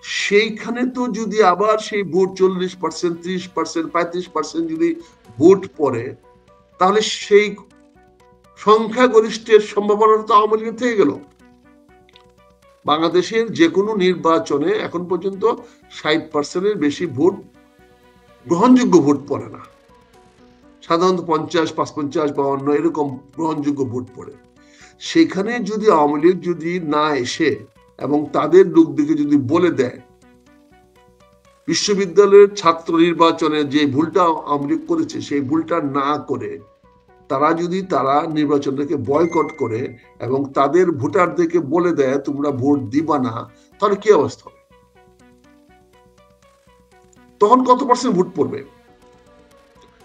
সেইখানে তো যদি আবার সেই ভোট 40%, 30%, 35% যদি ভোট পড়ে, তাহলে সেই সংখ্যাগরিষ্ঠের সম্ভাবনা তো আওয়ামী লীগের থেকে গেল। বাংলাদেশের যে কোনো নির্বাচনে এখন পর্যন্ত 60%-এর বেশি ভোট, গ্রহণযোগ্য ভোট পড়ে না। সাধারণত 50, 55, 52 এরকম গ্রহণযোগ্য ভোট পড়ে। সেখানে যদি আওয়ামী লীগ যদি না এসে এবং তাদের লোকদিকে যদি বলে দেয় বিশ্ববিদ্যালয়ের ছাত্র নির্বাচনে যে ভুলটা আওয়ামী লীগ করেছে সেই ভুলটা না করে তারা নির্বাচনটাকে বয়কট করে এবং তাদের ভোটারদেরকে বলে দেয় তোমরা ভোট দিবা না, তাহলে কি অবস্থা হবে? তখন কত পার্সেন্ট ভোট পড়বে?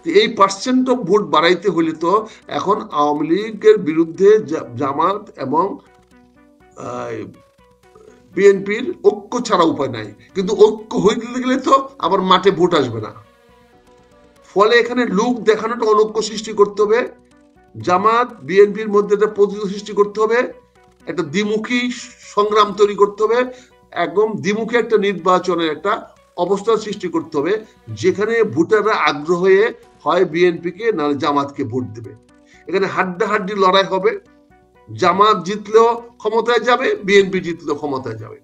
এই পার্সেন্ট অফ ভোট বাড়াইতে হলে তো এখন আওয়ামী লীগের বিরুদ্ধে জামাত এবং বিএনপির ঐক্য ছাড়া উপায় নাই। কিন্তু ঐক্য হইতে গেলে তো আবার মাঠে ভোট আসবে না। ফলে এখানে লোক দেখানোটা অনৈক্য সৃষ্টি করতে হবে, জামাত বিএনপির মধ্যে একটা প্রতিযোগিতা সৃষ্টি করতে হবে, একটা দ্বিমুখী সংগ্রাম তৈরি করতে হবে, একদম দ্বিমুখী একটা নির্বাচনের একটা অবস্থা সৃষ্টি করতে হবে যেখানে ভোটাররা আগ্রহ হয়ে হয় বিএনপিকে না জামাতকে ভোট দেবে। এখানে হাড্ডাহাড্ডি লড়াই হবে, জামাত জিতলেও ক্ষমতায় যাবে, বিএনপি জিতলেও ক্ষমতায় যাবে।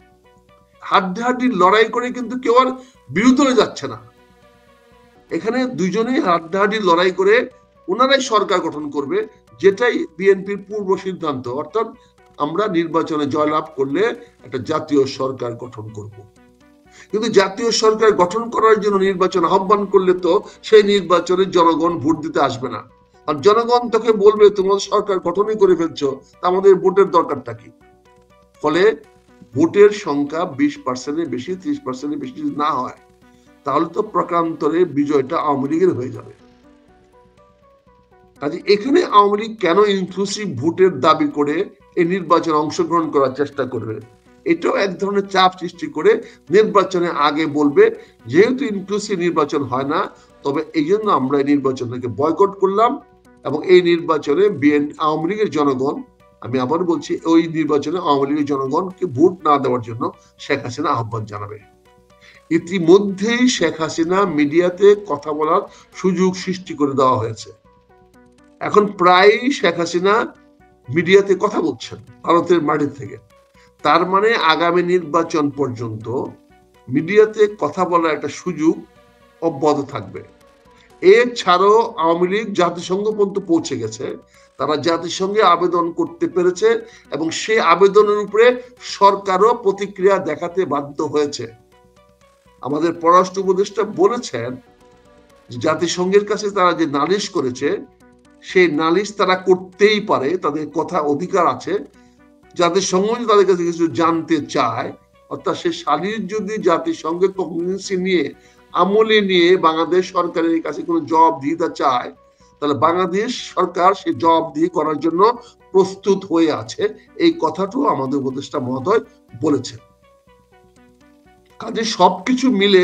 হাড্ডাহাড্ডি লড়াই করে কিন্তু কেউ আর বিরোধী যাচ্ছে না। এখানে দুইজনেই হাড্ডাহাড্ডি লড়াই করে ওনারাই সরকার গঠন করবে, যেটাই বিএনপির পূর্ব সিদ্ধান্ত, অর্থাৎ আমরা নির্বাচনে জয়লাভ করলে একটা জাতীয় সরকার গঠন করব। কিন্তু জাতীয় সরকার গঠন করার জন্য নির্বাচন আহ্বান করলে তো সেই নির্বাচনে জনগণ ভোট দিতে আসবে না। আর জনগণ তোকে বলবে তোমার সরকার গঠনই করে ফেলছো, আমাদের ভোটের দরকারটা কি? ফলে ভোটের সংখ্যা 20%-এর বেশি, 30%-এর বেশি যদি না হয় তাহলে তো প্রকারান্তরে বিজয়টা আওয়ামী লীগের হয়ে যাবে। কাজে এখানে আওয়ামী লীগ কেন ইনক্লুসিভ ভোটের দাবি করে এই নির্বাচনে অংশগ্রহণ করার চেষ্টা করবে? এটাও এক ধরনের চাপ সৃষ্টি করে নির্বাচনে আগে বলবে যেহেতু ইনক্লুসিভ নির্বাচন হয় না, তবে এই জন্য আমরা এই নির্বাচনটাকে বয়কট করলাম এবং এই নির্বাচনে আওয়ামী লীগের জনগণ, আমি আবার বলছি, ওই নির্বাচনে আওয়ামী লীগের জনগণকে ভোট না দেওয়ার জন্য শেখ হাসিনা আহ্বান জানাবে। ইতিমধ্যেই শেখ হাসিনা মিডিয়াতে কথা বলার সুযোগ সৃষ্টি করে দেওয়া হয়েছে। এখন প্রায় শেখ হাসিনা মিডিয়াতে কথা বলছেন ভারতের মাটি থেকে। তার মানে আগামী নির্বাচন পর্যন্ত মিডিয়াতে কথা বলার একটা সুযোগ অব্যাহত থাকবে। এছাড়াও আওয়ামী লীগ জাতিসংঘ পর্যন্ত পৌঁছে গেছে, তারা জাতিসংঘে আবেদন করতে পেরেছে এবং সেই আবেদনের উপরে সরকারও প্রতিক্রিয়া দেখাতে বাধ্য হয়েছে। আমাদের পররাষ্ট্র উপদেষ্টা বলেছেন জাতিসংঘের কাছে তারা যে নালিশ করেছে সেই নালিশ তারা করতেই পারে, তাদের কথা অধিকার আছে। জাতিসংঘ যদি তাদের কাছে কিছু জানতে চায়, অর্থাৎ সে সালিশ যদি জাতিসংঘের কগনিজেন্সি নিয়ে আমলে নিয়ে বাংলাদেশ সরকারের কাছে কোনো জবাব দিতে চায়, তাহলে বাংলাদেশ সরকার সে জবাবদিহি করার জন্য প্রস্তুত হয়ে আছে। এই কথাটাও আমাদের উপদেষ্টা মহোদয় বলেছেন। কাজে সবকিছু মিলে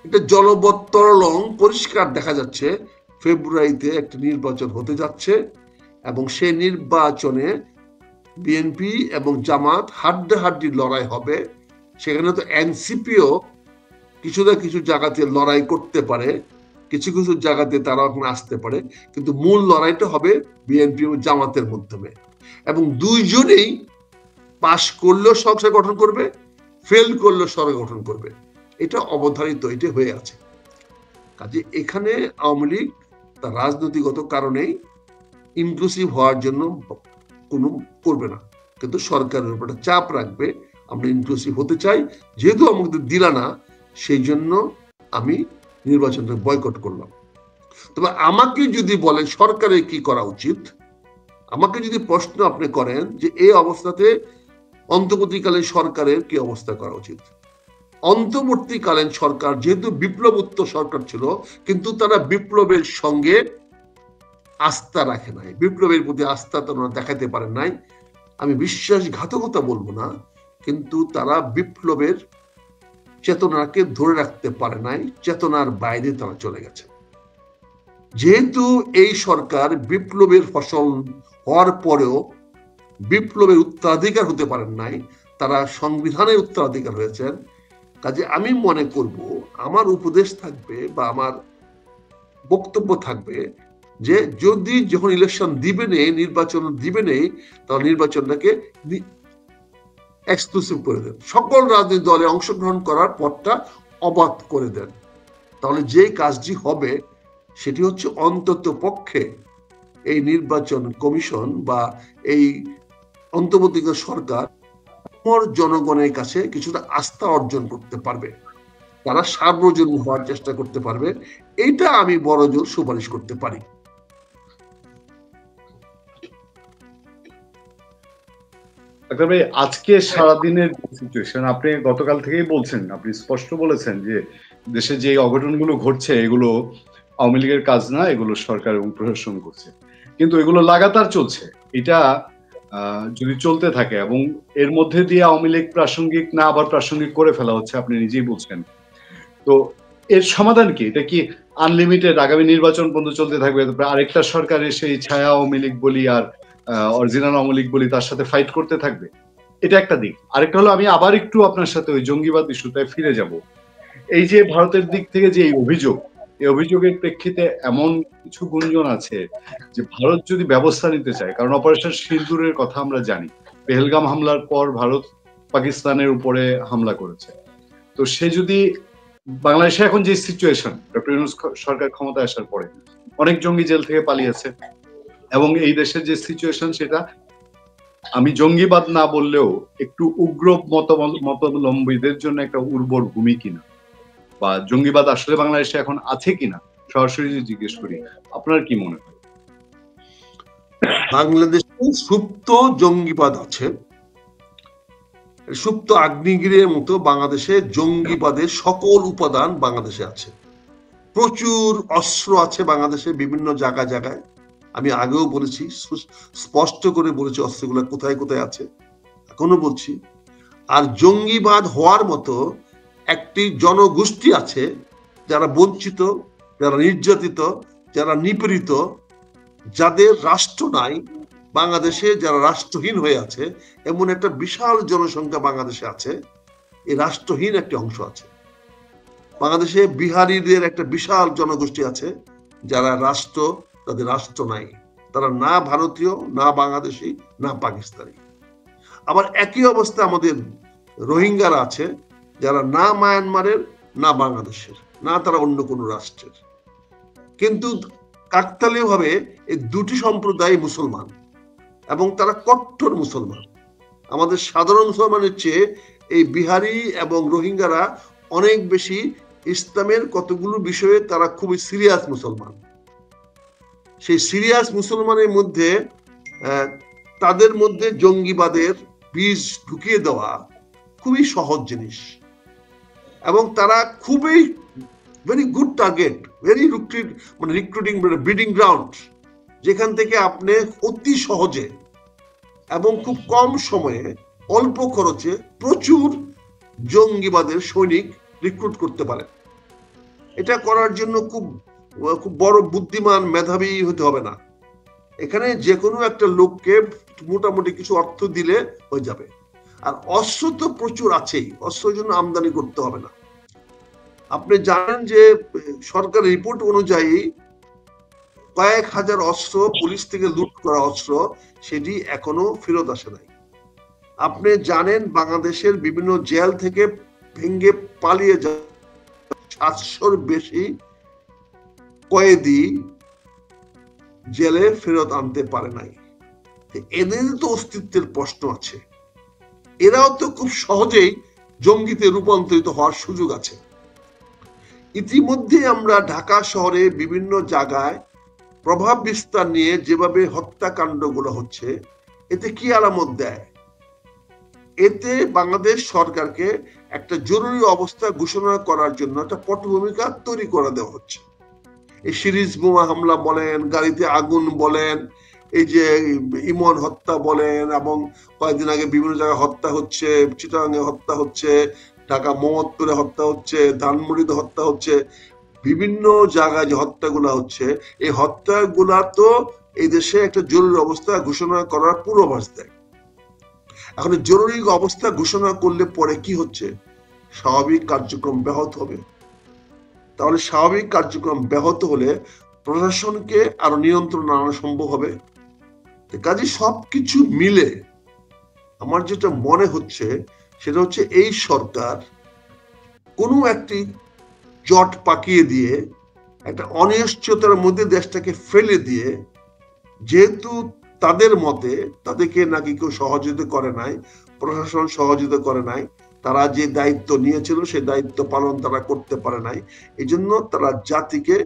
একটা জলবত্তরলং পরিষ্কার দেখা যাচ্ছে ফেব্রুয়ারিতে একটা নির্বাচন হতে যাচ্ছে এবং সেই নির্বাচনে বিএনপি এবং জামাত হাড্ডাহাড্ডি লড়াই হবে। সেখানে তো এনসিপিও কিছু না কিছু জায়গাতে লড়াই করতে পারে, কিছু কিছু জায়গাতে তারা ওখানে আসতে পারে, কিন্তু মূল লড়াইটা হবে বিএনপি ও জামাতের মাধ্যমে। এবং দুইজনেই পাশ করলেও সরকার গঠন করবে, ফেল করলেও সরকার গঠন করবে। এটা অবধারিত, এটা হয়ে আছে। কাজে এখানে আওয়ামী লীগ তার রাজনৈতিকগত কারণেই ইনক্লুসিভ হওয়ার জন্য কোনো করবে না, কিন্তু সরকারের উপর চাপ রাখবে আমরা ইনক্লুসিভ হতে চাই, যেহেতু আমাদের দিলা না সেই জন্য আমি নির্বাচনটা বয়কট করলাম। তবে আমাকে যদি বলেন সরকারের কি করা উচিত, আমাকে যদি প্রশ্ন আপনি করেন যে এই অবস্থাতে অন্তর্বর্তীকালীন সরকারের কি অবস্থা করা উচিত, অন্তর্বর্তীকালীন সরকার যেহেতু বিপ্লবোত্তর সরকার ছিল, কিন্তু তারা বিপ্লবের সঙ্গে আস্থা রাখে নাই, বিপ্লবের প্রতি আস্থা তারা দেখাতে পারে নাই। আমি বিশ্বাসঘাতকতা বলবো না, কিন্তু তারা বিপ্লবের চেতনাকে ধরে রাখতে পারে নাই, চেতনার বাইরে তারা চলে গেছে। যেহেতু এই সরকার বিপ্লবের ফসল হওয়ার পরেও বিপ্লবের উত্তরাধিকার হতে পারেন নাই, তারা সংবিধানের উত্তরাধিকার হয়েছেন। কাজে আমি মনে করব আমার উপদেশ থাকবে বা আমার বক্তব্য থাকবে যে যদি যখন ইলেকশন দিবে নেই, নির্বাচন দিবে নেই, তাহলে নির্বাচনটাকে এক্সক্লুসিভ করে দেন, সকল রাজনৈতিক দলে অংশগ্রহণ করার পথটা অবাধ করে দেন। তাহলে যে কাজটি হবে সেটি হচ্ছে অন্তত পক্ষে এই নির্বাচন কমিশন বা এই অন্তর্বর্তীকালীন সরকার জনগণের কাছে কিছুটা আস্থা অর্জন করতে পারবে, তারা সার্বজনীন হওয়ার চেষ্টা করতে পারবে। এইটা আমি বড় জোর সুপারিশ করতে পারি। আজকে সারাদিনের সিচুয়েশন আপনি গতকাল থেকেই বলছেন, আপনি স্পষ্ট বলেছেন যে দেশে যে অঘটনগুলো ঘটছে এগুলো আওয়ামী লীগের কাজ না, এগুলো সরকার এবং প্রশাসন করছে, কিন্তু এগুলো লাগাতার চলছে। এটা যদি চলতে থাকে এবং এর মধ্যে দিয়ে আওয়ামী লীগ প্রাসঙ্গিক না আবার প্রাসঙ্গিক করে ফেলা হচ্ছে, আপনি নিজেই বলছেন, তো এর সমাধান কি? এটা কি আনলিমিটেড আগামী নির্বাচন পর্যন্ত চলতে থাকবে? আরেকটা সরকার এসে এই ছায়া আওয়ামী লীগ বলি আর অরিজিনাল আওয়ামী লীগ বলি তার সাথে ফাইট করতে থাকবে? এটা একটা দিক। আরেকটা হলো, আমি আবার একটু আপনার সাথে ওই জঙ্গিবাদ ইস্যুটায় ফিরে যাব। এই যে ভারতের দিক থেকে যে অভিযোগ, এই অভিযোগের প্রেক্ষিতে এমন কিছু গুঞ্জন আছে যে ভারত যদি ব্যবস্থা নিতে চায়, কারণ অপারেশন সিঁদুরের কথা আমরা জানি, পেহেলগাম হামলার পর ভারত পাকিস্তানের উপরে হামলা করেছে, তো সে যদি বাংলাদেশে এখন যে সিচুয়েশন, ডক্টর ইউনূস সরকার ক্ষমতায় আসার পরে অনেক জঙ্গি জেল থেকে পালিয়েছে, এবং এই দেশের যে সিচুয়েশন সেটা আমি জঙ্গিবাদ না বললেও একটু উগ্র মতাবলম্বীদের জন্য একটা উর্বর ভূমি কিনা, বা জঙ্গিবাদ আসলে বাংলাদেশে এখন আছে কিনা সরাসরি জিজ্ঞেস করি, আপনার কি মনে হয়? বাংলাদেশে সুপ্ত জঙ্গিবাদ আছে, সুপ্ত আগ্নেয়গিরির মতো বাংলাদেশে জঙ্গিবাদের সকল উপাদান বাংলাদেশে আছে। প্রচুর অস্ত্র আছে বাংলাদেশে বিভিন্ন জায়গায় জায়গায়, আমি আগেও বলেছি, স্পষ্ট করে বলেছি অস্ত্রগুলো কোথায় কোথায় আছে, এখনো বলছি। আর জঙ্গিবাদ হওয়ার মতো একটি জনগোষ্ঠী আছে যারা বঞ্চিত, যারা নির্যাতিত, যারা নিপীড়িত, যাদের রাষ্ট্র নাই, বাংলাদেশে যারা রাষ্ট্রহীন হয়ে আছে, এমন একটা বিশাল জনসংখ্যা বাংলাদেশে আছে। এই রাষ্ট্রহীন একটি অংশ আছে বাংলাদেশে। বিহারীদের একটা বিশাল জনগোষ্ঠী আছে যারা তাদের রাষ্ট্র নাই, তারা না ভারতীয়, না বাংলাদেশি, না পাকিস্তানি। আবার একই অবস্থা আমাদের রোহিঙ্গারা আছে যারা না মায়ানমারের, না বাংলাদেশের, না তারা অন্য কোনো রাষ্ট্রের। কিন্তু কাকতালীয় ভাবে এই দুটি সম্প্রদায় মুসলমান এবং তারা কট্টর মুসলমান। আমাদের সাধারণ মুসলমানের চেয়ে এই বিহারি এবং রোহিঙ্গারা অনেক বেশি ইসলামের কতগুলো বিষয়ে তারা খুবই সিরিয়াস মুসলমান। সেই সিরিয়াস মুসলমানের মধ্যে তাদের মধ্যে জঙ্গিবাদের বীজ ঢুকিয়ে দেওয়া খুবই সহজ জিনিস, এবং তারা খুবই very good target, very recruiting breeding ground, যেখান থেকে আপনি অতি সহজে এবং খুব কম সময়ে অল্প খরচে প্রচুর জঙ্গিবাদের সৈনিক রিক্রুট করতে পারেন। এটা করার জন্য খুব বড় বুদ্ধিমান মেধাবী হতে হবে না, এখানে যে কোনো একটা লোককে মোটামুটি কিছু অর্থ দিলে হয়ে যাবে। আর অস্ত্র তো প্রচুর আছেই, অস্ত্রের জন্য আমদানি করতে হবে না। আপনি জানেন যে সরকারের রিপোর্ট অনুযায়ী কয়েক হাজার অস্ত্র, পুলিশ থেকে লুট করা অস্ত্র, সেটি এখনো ফেরত আসে নাই। আপনি জানেন বাংলাদেশের বিভিন্ন জেল থেকে ভেঙে পালিয়ে যাওয়া 700-র বেশি কয়েদি জেলে ফেরত আনতে পারে নাই। এদের তো অস্তিত্বের প্রশ্ন আছে, এরাও তো খুব সহজেই জঙ্গিতে রূপান্তরিত হওয়ার সুযোগ আছে। ইতিমধ্যে আমরা ঢাকা শহরে বিভিন্ন জায়গায় প্রভাব বিস্তার নিয়ে যেভাবে হত্যাকাণ্ডগুলো হচ্ছে, এতে কি আলামত দেয়? এতে বাংলাদেশ সরকারকে একটা জরুরি অবস্থা ঘোষণা করার জন্য একটা পটভূমিকা তৈরি করে দেওয়া হচ্ছে। এই সিরিজ বোমা হামলা বলেন, গাড়িতে আগুন বলেন, এই যে ইমন হত্যা বলেন, এবং কয়েকদিন আগে বিভিন্ন জায়গায় হত্যা হচ্ছে, চিটাগাঙে হত্যা হচ্ছে, ঢাকা মোহাম্মদপুরে হত্যা হচ্ছে, ধানমন্ডিতে হত্যা হচ্ছে, বিভিন্ন জায়গায় যে হত্যাগুলা হচ্ছে, এই হত্যাগুলা তো এই দেশে একটা জরুরি অবস্থা ঘোষণা করার পূর্বাভাস দেয়। এখন জরুরি অবস্থা ঘোষণা করলে পরে কি হচ্ছে? স্বাভাবিক কার্যক্রম ব্যাহত হবে। তাহলে স্বাভাবিক কার্যক্রম ব্যাহত হলে প্রশাসনকে আরো নিয়ন্ত্রণ আনা সম্ভব হবে। কাজে সবকিছু মিলে আমার যেটা মনে হচ্ছে সেটা হচ্ছে এই সরকার কোনো একটি জট পাকিয়ে দিয়ে একটা অনিশ্চয়তার মধ্যে দেশটাকে ফেলে দিয়ে, যেহেতু তাদের মতে তাদেরকে নাকি কেউ সহযোগিতা করে নাই, প্রশাসন সহযোগিতা করে নাই, তারা যে দায়িত্ব নিয়েছিল সেই দায়িত্ব পালন তারা করতে পারে নাই, এই জন্য তারা জাতিকে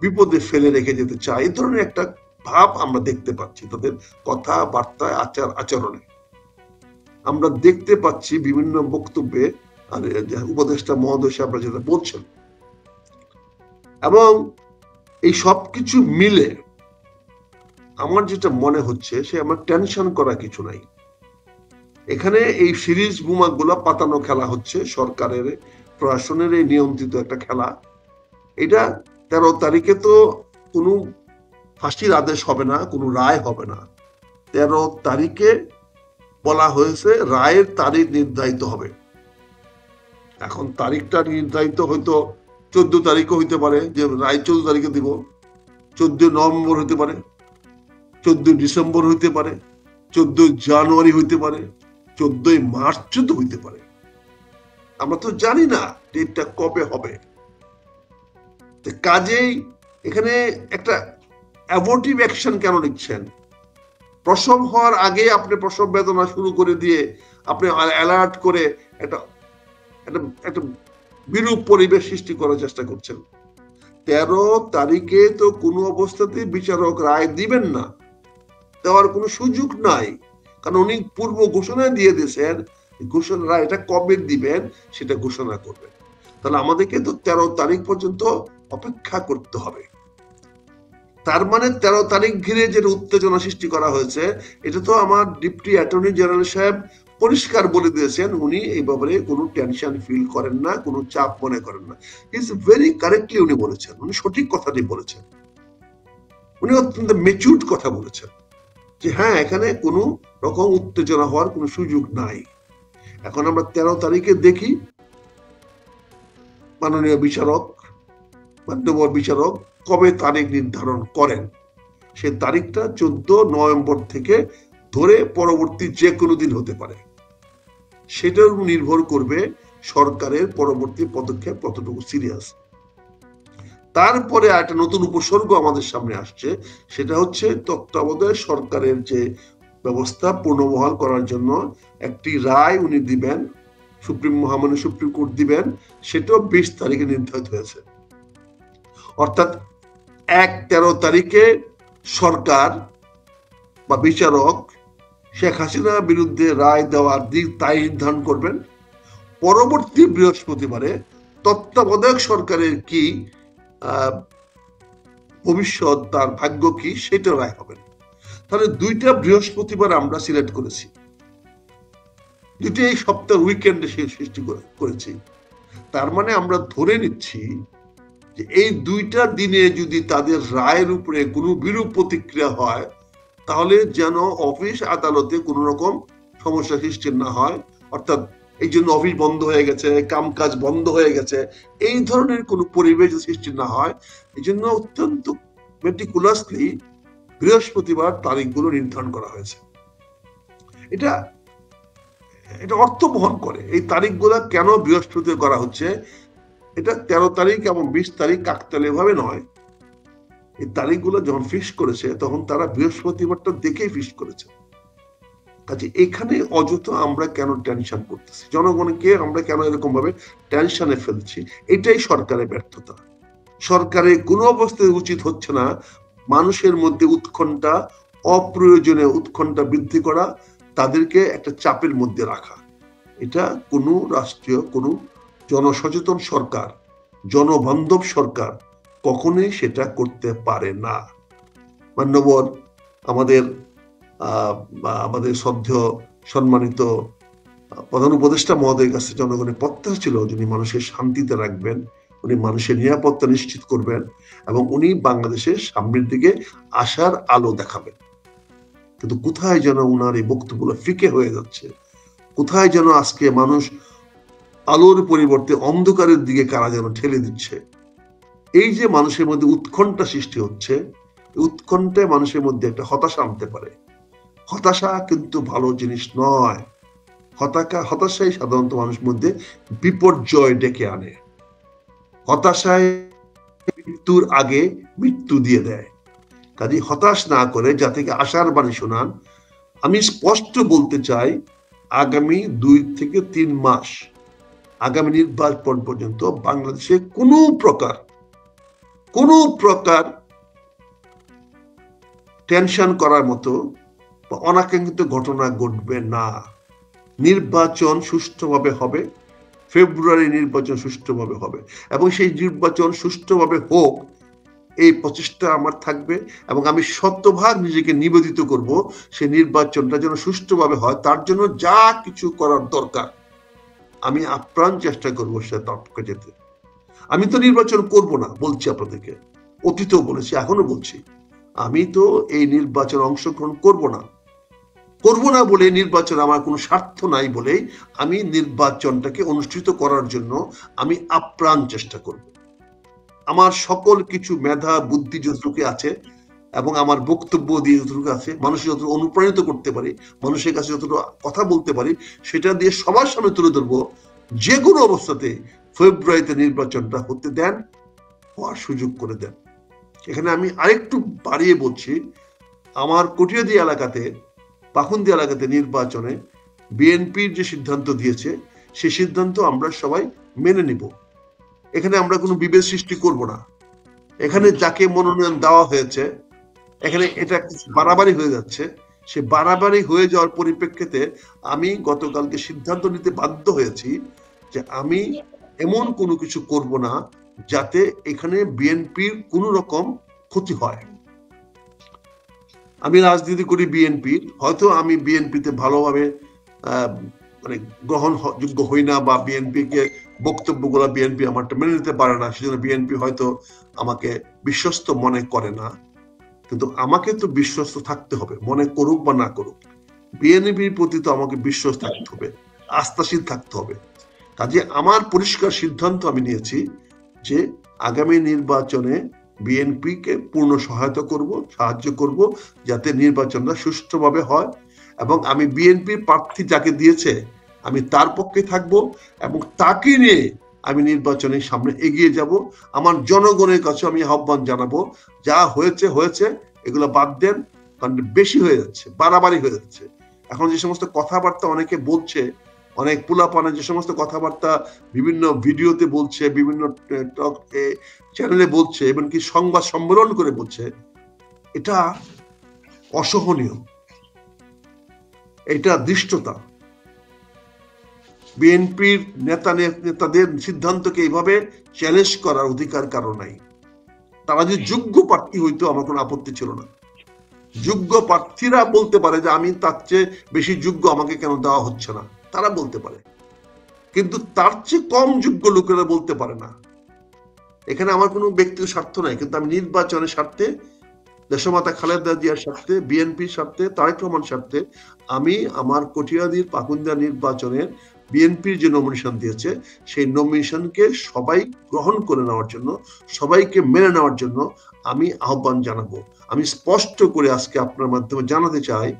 বিপদে ফেলে রেখে যেতে চায়। এই ধরনের একটা ভাব আমরা দেখতে পাচ্ছি তাদের কথাবার্তায়, আচরণে আমরা দেখতে পাচ্ছি, বিভিন্ন বক্তব্যে উপদেষ্টা মহোদয় সাহেবরা যেটা বলছেন। এবং এই সবকিছু মিলে আমার যেটা মনে হচ্ছে সে আমার টেনশন করা কিছু নাই। এখানে এই সিরিজ বোমা গুলা পাতানো খেলা হচ্ছে, সরকারের প্রশাসনের এই নিয়ন্ত্রিত একটা খেলা। এটা 13 তারিখে তো কোনো ফাঁসির আদেশ হবে না, কোনো রায় হবে না। 13 তারিখে বলা হয়েছে রায়ের তারিখ নির্ধারিত হবে। এখন তারিখটা নির্ধারিত হয়তো 14 তারিখও হইতে পারে, যে রায় 14 তারিখে দিব, 14 নভেম্বর হইতে পারে, 14 ডিসেম্বর হইতে পারে, 14 জানুয়ারি হইতে পারে, 14 মার্চ তো হইতে পারে। আমরা তো জানি না ডেটটা কবে হবে। কাজেই এখানে একটা অ্যাবর্টিভ অ্যাকশন কেন নিচ্ছেন? প্রসব হওয়ার আগে আপনি প্রসব বেদনা শুরু করে দিয়ে আপনি অ্যালার্ট করে একটা একটা বিরূপ পরিবেশ সৃষ্টি করার চেষ্টা করছেন। 13 তারিখে তো কোনো অবস্থাতেই বিচারক রায় দিবেন না, দেওয়ার কোনো সুযোগ নাই, কারণ উনি পূর্ব ঘোষণা দিয়ে দিয়েছেন ঘোষণা রায়টা কবে দিবেন সেটা ঘোষণা করবেন। তাহলে আমাদেরকে তো 13 তারিখ পর্যন্ত অপেক্ষা করতে হবে। তার মানে 13 তারিখ ঘিরে যে উত্তেজনা সৃষ্টি করা হয়েছে, এটা তো আমার ডিপটি অ্যাটর্নি জেনারেল সাহেব পরিষ্কার বলে দিয়েছেন উনি এই ব্যাপারে কোনো টেনশন ফিল করেন না, কোনো চাপ মনে করেন না। ইজ ভেরি কারেক্টলি উনি বলেছেন, উনি সঠিক কথাটি বলেছেন, উনি অত্যন্ত ম্যাচিউরড কথা বলেছেন যে হ্যাঁ, এখানে কোনো রকম উত্তেজনা হওয়ার কোনো সুযোগ নাই। এখন আমরা 13 তারিখে দেখি মাননীয় বিচারক, মান্যবর বিচারক কবে তারিখ নির্ধারণ করেন। সে তারিখটা 14 নভেম্বর থেকে ধরে পরবর্তী যে কোনো দিন হতে পারে। সেটার নির্ভর করবে সরকারের পরবর্তী পদক্ষেপ কতটুকু সিরিয়াস। তারপরে একটা নতুন উপসর্গ আমাদের সামনে আসছে, সেটা হচ্ছে তত্ত্বাবধায়ক সরকারের যে ব্যবস্থা পুনর্বহাল করার জন্য একটি রায় উনি দিবেন, মহামান্য সুপ্রিম কোর্ট দিবেন, সেটাও 20 তারিখে নির্ধারিত হয়েছে। অর্থাৎ 13 তারিখে সরকার বা বিচারক শেখ হাসিনার বিরুদ্ধে রায় দেওয়ার দিক তাই নির্ধারণ করবেন। পরবর্তী বৃহস্পতিবারে তত্ত্বাবধায়ক সরকারের কি ভবিষ্যৎ, তার ভাগ্য কি, সেটা রায় হবে। তাহলে 2টা বৃহস্পতিবার আমরা সিলেক্ট করেছি, 2টা এই সপ্তাহ উইকেন্ডে সৃষ্টি করেছি। তার মানে আমরা ধরে নিচ্ছি যে এই 2টা দিনে যদি তাদের রায়ের উপরে কোনো বিরূপ প্রতিক্রিয়া হয়, তাহলে যেন অফিস আদালতে কোনো রকম সমস্যা সৃষ্টি না হয়। অর্থাৎ এই জন্য অফিস বন্ধ হয়ে গেছে, কামকাজ বন্ধ হয়ে গেছে, এই ধরনের কোনো পরিবেশ সৃষ্টি না হয়, এই জন্য অত্যন্ত মেটিকুলাসলি বৃহস্পতিবার তারিখগুলো নির্ধারণ করা হয়েছে। এটা অর্থ বহন করে। এই তারিখগুলো কেন বৃহস্পতিবার করা হচ্ছে, এটা 13 তারিখ এবং 20 তারিখ কাকতালীয় ভাবে নয়। এই তারিখগুলো যখন ফিক্স করেছে তখন তারা বৃহস্পতিবারটা দেখেই ফিক্স করেছে। কাজে এখানে অযথা আমরা কেন টেনশন করতেছি, জনগণকে আমরা কেন এরকম ভাবে টেনশনে ফেলছি, এটাই সরকারের ব্যর্থতা। সরকারের কোনো অবস্থায় উচিত হচ্ছে না মানুষের মধ্যে উৎকণ্ঠা, অপ্রয়োজনীয় উৎকণ্ঠা বৃদ্ধি করা, তাদেরকে একটা চাপের মধ্যে রাখা। এটা কোনো রাষ্ট্রীয়, কোনো জনসচেতন সরকার, জনবান্ধব সরকার কখনোই সেটা করতে পারে না। মান্যবর আমাদের শ্রদ্ধেয় সম্মানিত প্রধান উপদেষ্টা মহোদয়ের কাছে জনগণের প্রত্যাশা ছিল যিনি মানুষের শান্তিতে রাখবেন, উনি মানুষের নিরাপত্তা নিশ্চিত করবেন এবং উনি বাংলাদেশের সামনের দিকে আশার আলো দেখাবেন। কিন্তু কোথায় যেন উনার এই বক্তব্যগুলো ফিকে হয়ে যাচ্ছে, কোথায় যেন আজকে মানুষ আলোর পরিবর্তে অন্ধকারের দিকে কারা যেন ঠেলে দিচ্ছে। এই যে মানুষের মধ্যে উৎকণ্ঠা সৃষ্টি হচ্ছে, উৎকণ্ঠায় মানুষের মধ্যে একটা হতাশা আনতে পারে। হতাশা কিন্তু ভালো জিনিস নয়। হতাশাই সাধারণত মানুষের মধ্যে বিপর্যয় ডেকে আনে। হতাশায় মৃত্যুর আগে মৃত্যু দিয়ে দেয়। কাজে হতাশ না করে যাতে আশার বাণী শোনান। আমি স্পষ্ট বলতে চাই, আগামী 2 থেকে 3 মাস, আগামী নির্বাচন পর্যন্ত বাংলাদেশে কোনো প্রকার টেনশন করার মতো বা অনাকাঙ্ক্ষিত ঘটনা ঘটবে না। নির্বাচন সুষ্ঠুভাবে হবে, ফেব্রুয়ারি নির্বাচন সুষ্ঠুভাবে হবে, এবং সেই নির্বাচন সুষ্ঠুভাবে হোক এই প্রচেষ্টা আমার থাকবে, এবং আমি শতভাগ নিজেকে নিবেদিত করব সেই নির্বাচনটা যেন সুষ্ঠুভাবে হয়। তার জন্য যা কিছু করার দরকার আমি আপ্রাণ চেষ্টা করবো সে তৎপর যেতে। আমি তো নির্বাচন করব না বলছি আপনাদেরকে, অতীতেও বলেছি, এখনো বলছি, আমি তো এই নির্বাচনে অংশগ্রহণ করব না বলে, নির্বাচন আমার কোনো স্বার্থ নাই বলেই আমি নির্বাচনটাকে অনুষ্ঠিত করার জন্য আমি আপ্রাণ চেষ্টা করব। আমার সকল কিছু মেধা বুদ্ধি যতটুকু আছে এবং আমার বক্তব্য দিয়ে যতটুকু আছে, মানুষের যতটুকু অনুপ্রাণিত করতে পারি, মানুষের কাছে যতটুকু কথা বলতে পারি, সেটা দিয়ে সবার সামনে তুলে ধরবো। যে কোনো অবস্থাতে ফেব্রুয়ারিতে নির্বাচনটা হতে দেন, হওয়ার সুযোগ করে দেন। এখানে আমি আরেকটু বাড়িয়ে বলছি, আমার কটিয়াদী এলাকাতে, পাখুন্দি এলাকাতে নির্বাচনে বিএনপির যে সিদ্ধান্ত দিয়েছে সেই সিদ্ধান্ত আমরা সবাই মেনে নিব। এখানে আমরা কোনো বিভেদ সৃষ্টি করব না। এখানে যাকে মনোনয়ন দেওয়া হয়েছে, এখানে এটা বাড়াবাড়ি হয়ে যাচ্ছে। সে বাড়াবাড়ি হয়ে যাওয়ার পরিপ্রেক্ষিতে আমি গতকালকে সিদ্ধান্ত নিতে বাধ্য হয়েছি যে আমি এমন কোনো কিছু করব না যাতে এখানে বিএনপির কোনো রকম ক্ষতি হয়। আমি রাজনীতি করি বিএনপির, হয়তো আমি বিএনপিতে ভালোভাবে মানে গ্রহণযোগ্য হই না, বা বিএনপিকে বক্তব্যগুলো বিএনপি আমারটা মেনে নিতে পারে না, সেজন্য বিএনপি হয়তো আমাকে বিশ্বস্ত মনে করে না। কিন্তু আমাকে তো বিশ্বস্ত থাকতে হবে, মনে করুক বা না করুক। বিএনপির প্রতি তো আমাকে বিশ্বাস থাকতে হবে, আস্থাশীল থাকতে হবে। কাজে আমার পরিষ্কার সিদ্ধান্ত আমি নিয়েছি যে আগামী নির্বাচনে বিএনপিকে পূর্ণ সহায়তা করব, সাহায্য করব, যাতে নির্বাচনটা সুষ্ঠুভাবে হয়। এবং আমি বিএনপির প্রার্থী যাকে দিয়েছে আমি তার পক্ষে থাকব, এবং তাকে নিয়ে আমি নির্বাচনের সামনে এগিয়ে যাব। আমার জনগণের কাছে আমি আহ্বান জানাবো, যা হয়েছে হয়েছে, এগুলো বাদ দেন, কারণ বেশি হয়ে যাচ্ছে, বাড়াবাড়ি হয়ে যাচ্ছে। এখন যে সমস্ত কথাবার্তা অনেকে বলছে, অনেক পোলাপানে যে সমস্ত কথাবার্তা বিভিন্ন ভিডিওতে বলছে, বিভিন্ন চ্যানেলে বলছে, এমনকি সংবাদ সম্মেলন করে বলছে, এটা অসহনীয়, এটা দৃষ্টতা। বিএনপির নেতাদের সিদ্ধান্তকে এইভাবে চ্যালেঞ্জ করার অধিকার কারো নাই। তারা যে যোগ্য প্রার্থী হইতো আমার কোনো আপত্তি ছিল না। যোগ্য প্রার্থীরা বলতে পারে যে আমি তার চেয়ে বেশি যোগ্য, আমাকে কেন দেওয়া হচ্ছে না, তারা বলতে পারে। কিন্তু তার চেয়ে কম যোগ্য লোকেরা বলতে পারে না। এখানে আমার কোনো ব্যক্তিগত স্বার্থ নাই, কিন্তু আমি নির্বাচনের স্বার্থে, দেশমাতা খালেদা জিয়ার স্বার্থে, বিএনপির স্বার্থে, তারেক রহমান স্বার্থে আমি আমার কটিয়াদীর পাকুন্দিয়া নির্বাচনের বিএনপির যে নমিনেশন দিয়েছে সেই নমিনেশনকে সবাই গ্রহণ করে নেওয়ার জন্য, সবাইকে মেনে নেওয়ার জন্য আমি আহ্বান জানাবো। আমি স্পষ্ট করে আজকে আপনার মাধ্যমে জানাতে চাই,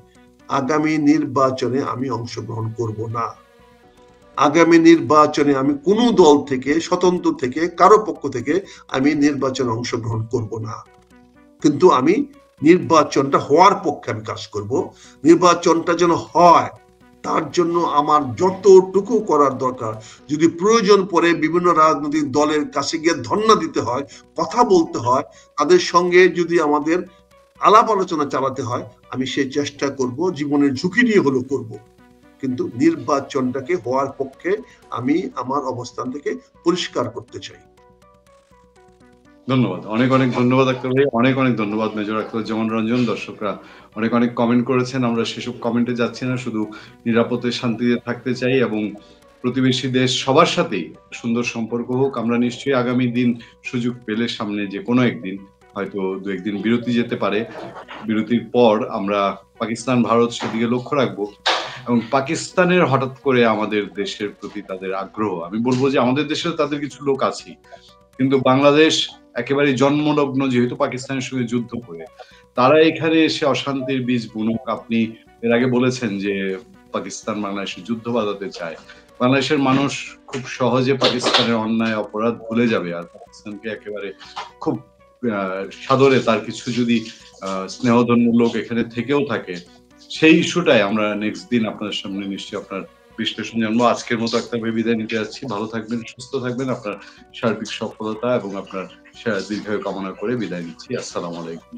আগামী নির্বাচনে আমি অংশগ্রহণ করব না। আগামী নির্বাচনে আমি কোনো দল থেকে, স্বতন্ত্র থেকে, কারো পক্ষ থেকে আমি নির্বাচনে অংশগ্রহণ করব না। কিন্তু আমি নির্বাচনটা হওয়ার পক্ষে আমি কাজ করব। নির্বাচনটা যেন হয়, তার জন্য আমার যতটুকু করার দরকার, যদি প্রয়োজন পড়ে বিভিন্ন রাজনৈতিক দলের কাছে গিয়ে ধর্ণা দিতে হয়, কথা বলতে হয়, তাদের সঙ্গে যদি আমাদের আলাপ আলোচনা চালাতে হয়, আমি সেই চেষ্টা করব, জীবনের ঝুঁকি নিয়ে হলেও করব। কিন্তু নির্বাচনটাকে হওয়ার পক্ষে আমি আমার অবস্থান থেকে পরিষ্কার করতে চাই। ধন্যবাদ, অনেক অনেক ধন্যবাদ আক্তার ভাই, অনেক অনেক ধন্যবাদ মেজর আখতারুজ্জামান রঞ্জন। দর্শকরা অনেক অনেক কমেন্ট করেছেন, আমরা সেসব কমেন্টে যাচ্ছি না, শুধু নিরাপদে শান্তিতে থাকতে চাই এবং প্রতিবেশী দেশ সবার সাথেই সুন্দর সম্পর্ক হোক। আমরা নিশ্চয়ই আগামী দিন সুযোগ পেলে সামনে যে কোনো একদিন, হয়তো 2-1 দিন বিরতি যেতে পারে, বিরতির পর আমরা পাকিস্তান ভারত সেদিকে লক্ষ্য রাখবো। এবং পাকিস্তানের হঠাৎ করে আমাদের দেশের প্রতি তাদের আগ্রহ, আমি বলবো যে আমাদের দেশেও তাদের কিছু লোক আছে, কিন্তু বাংলাদেশ একেবারে জন্মলগ্ন যেহেতু পাকিস্তানের সঙ্গে যুদ্ধ করে, তারা এখানে এসে অশান্তির বীজ বুনুক। আপনি এর আগে বলেছেন যে পাকিস্তান বাংলাদেশের যুদ্ধ বাধাতে চায়। বাংলাদেশের মানুষ খুব সহজে পাকিস্তানের অন্যায় অপরাধ ভুলে যাবে, আর পাকিস্তানকে একেবারে খুব সাদরে, তার কিছু যদি স্নেহধন্য লোক এখানে থেকেও থাকে, সেই ইস্যুটাই আমরা নেক্সট দিন আপনার সামনে নিশ্চয়ই আপনার বিশ্লেষণ জানবো। আজকের মতো একটা বিদায় নিতে যাচ্ছি। ভালো থাকবেন, সুস্থ থাকবেন, আপনার সার্বিক সফলতা এবং আপনার দীর্ঘায়ু কামনা করে বিদায় নিচ্ছি। আসসালামু আলাইকুম।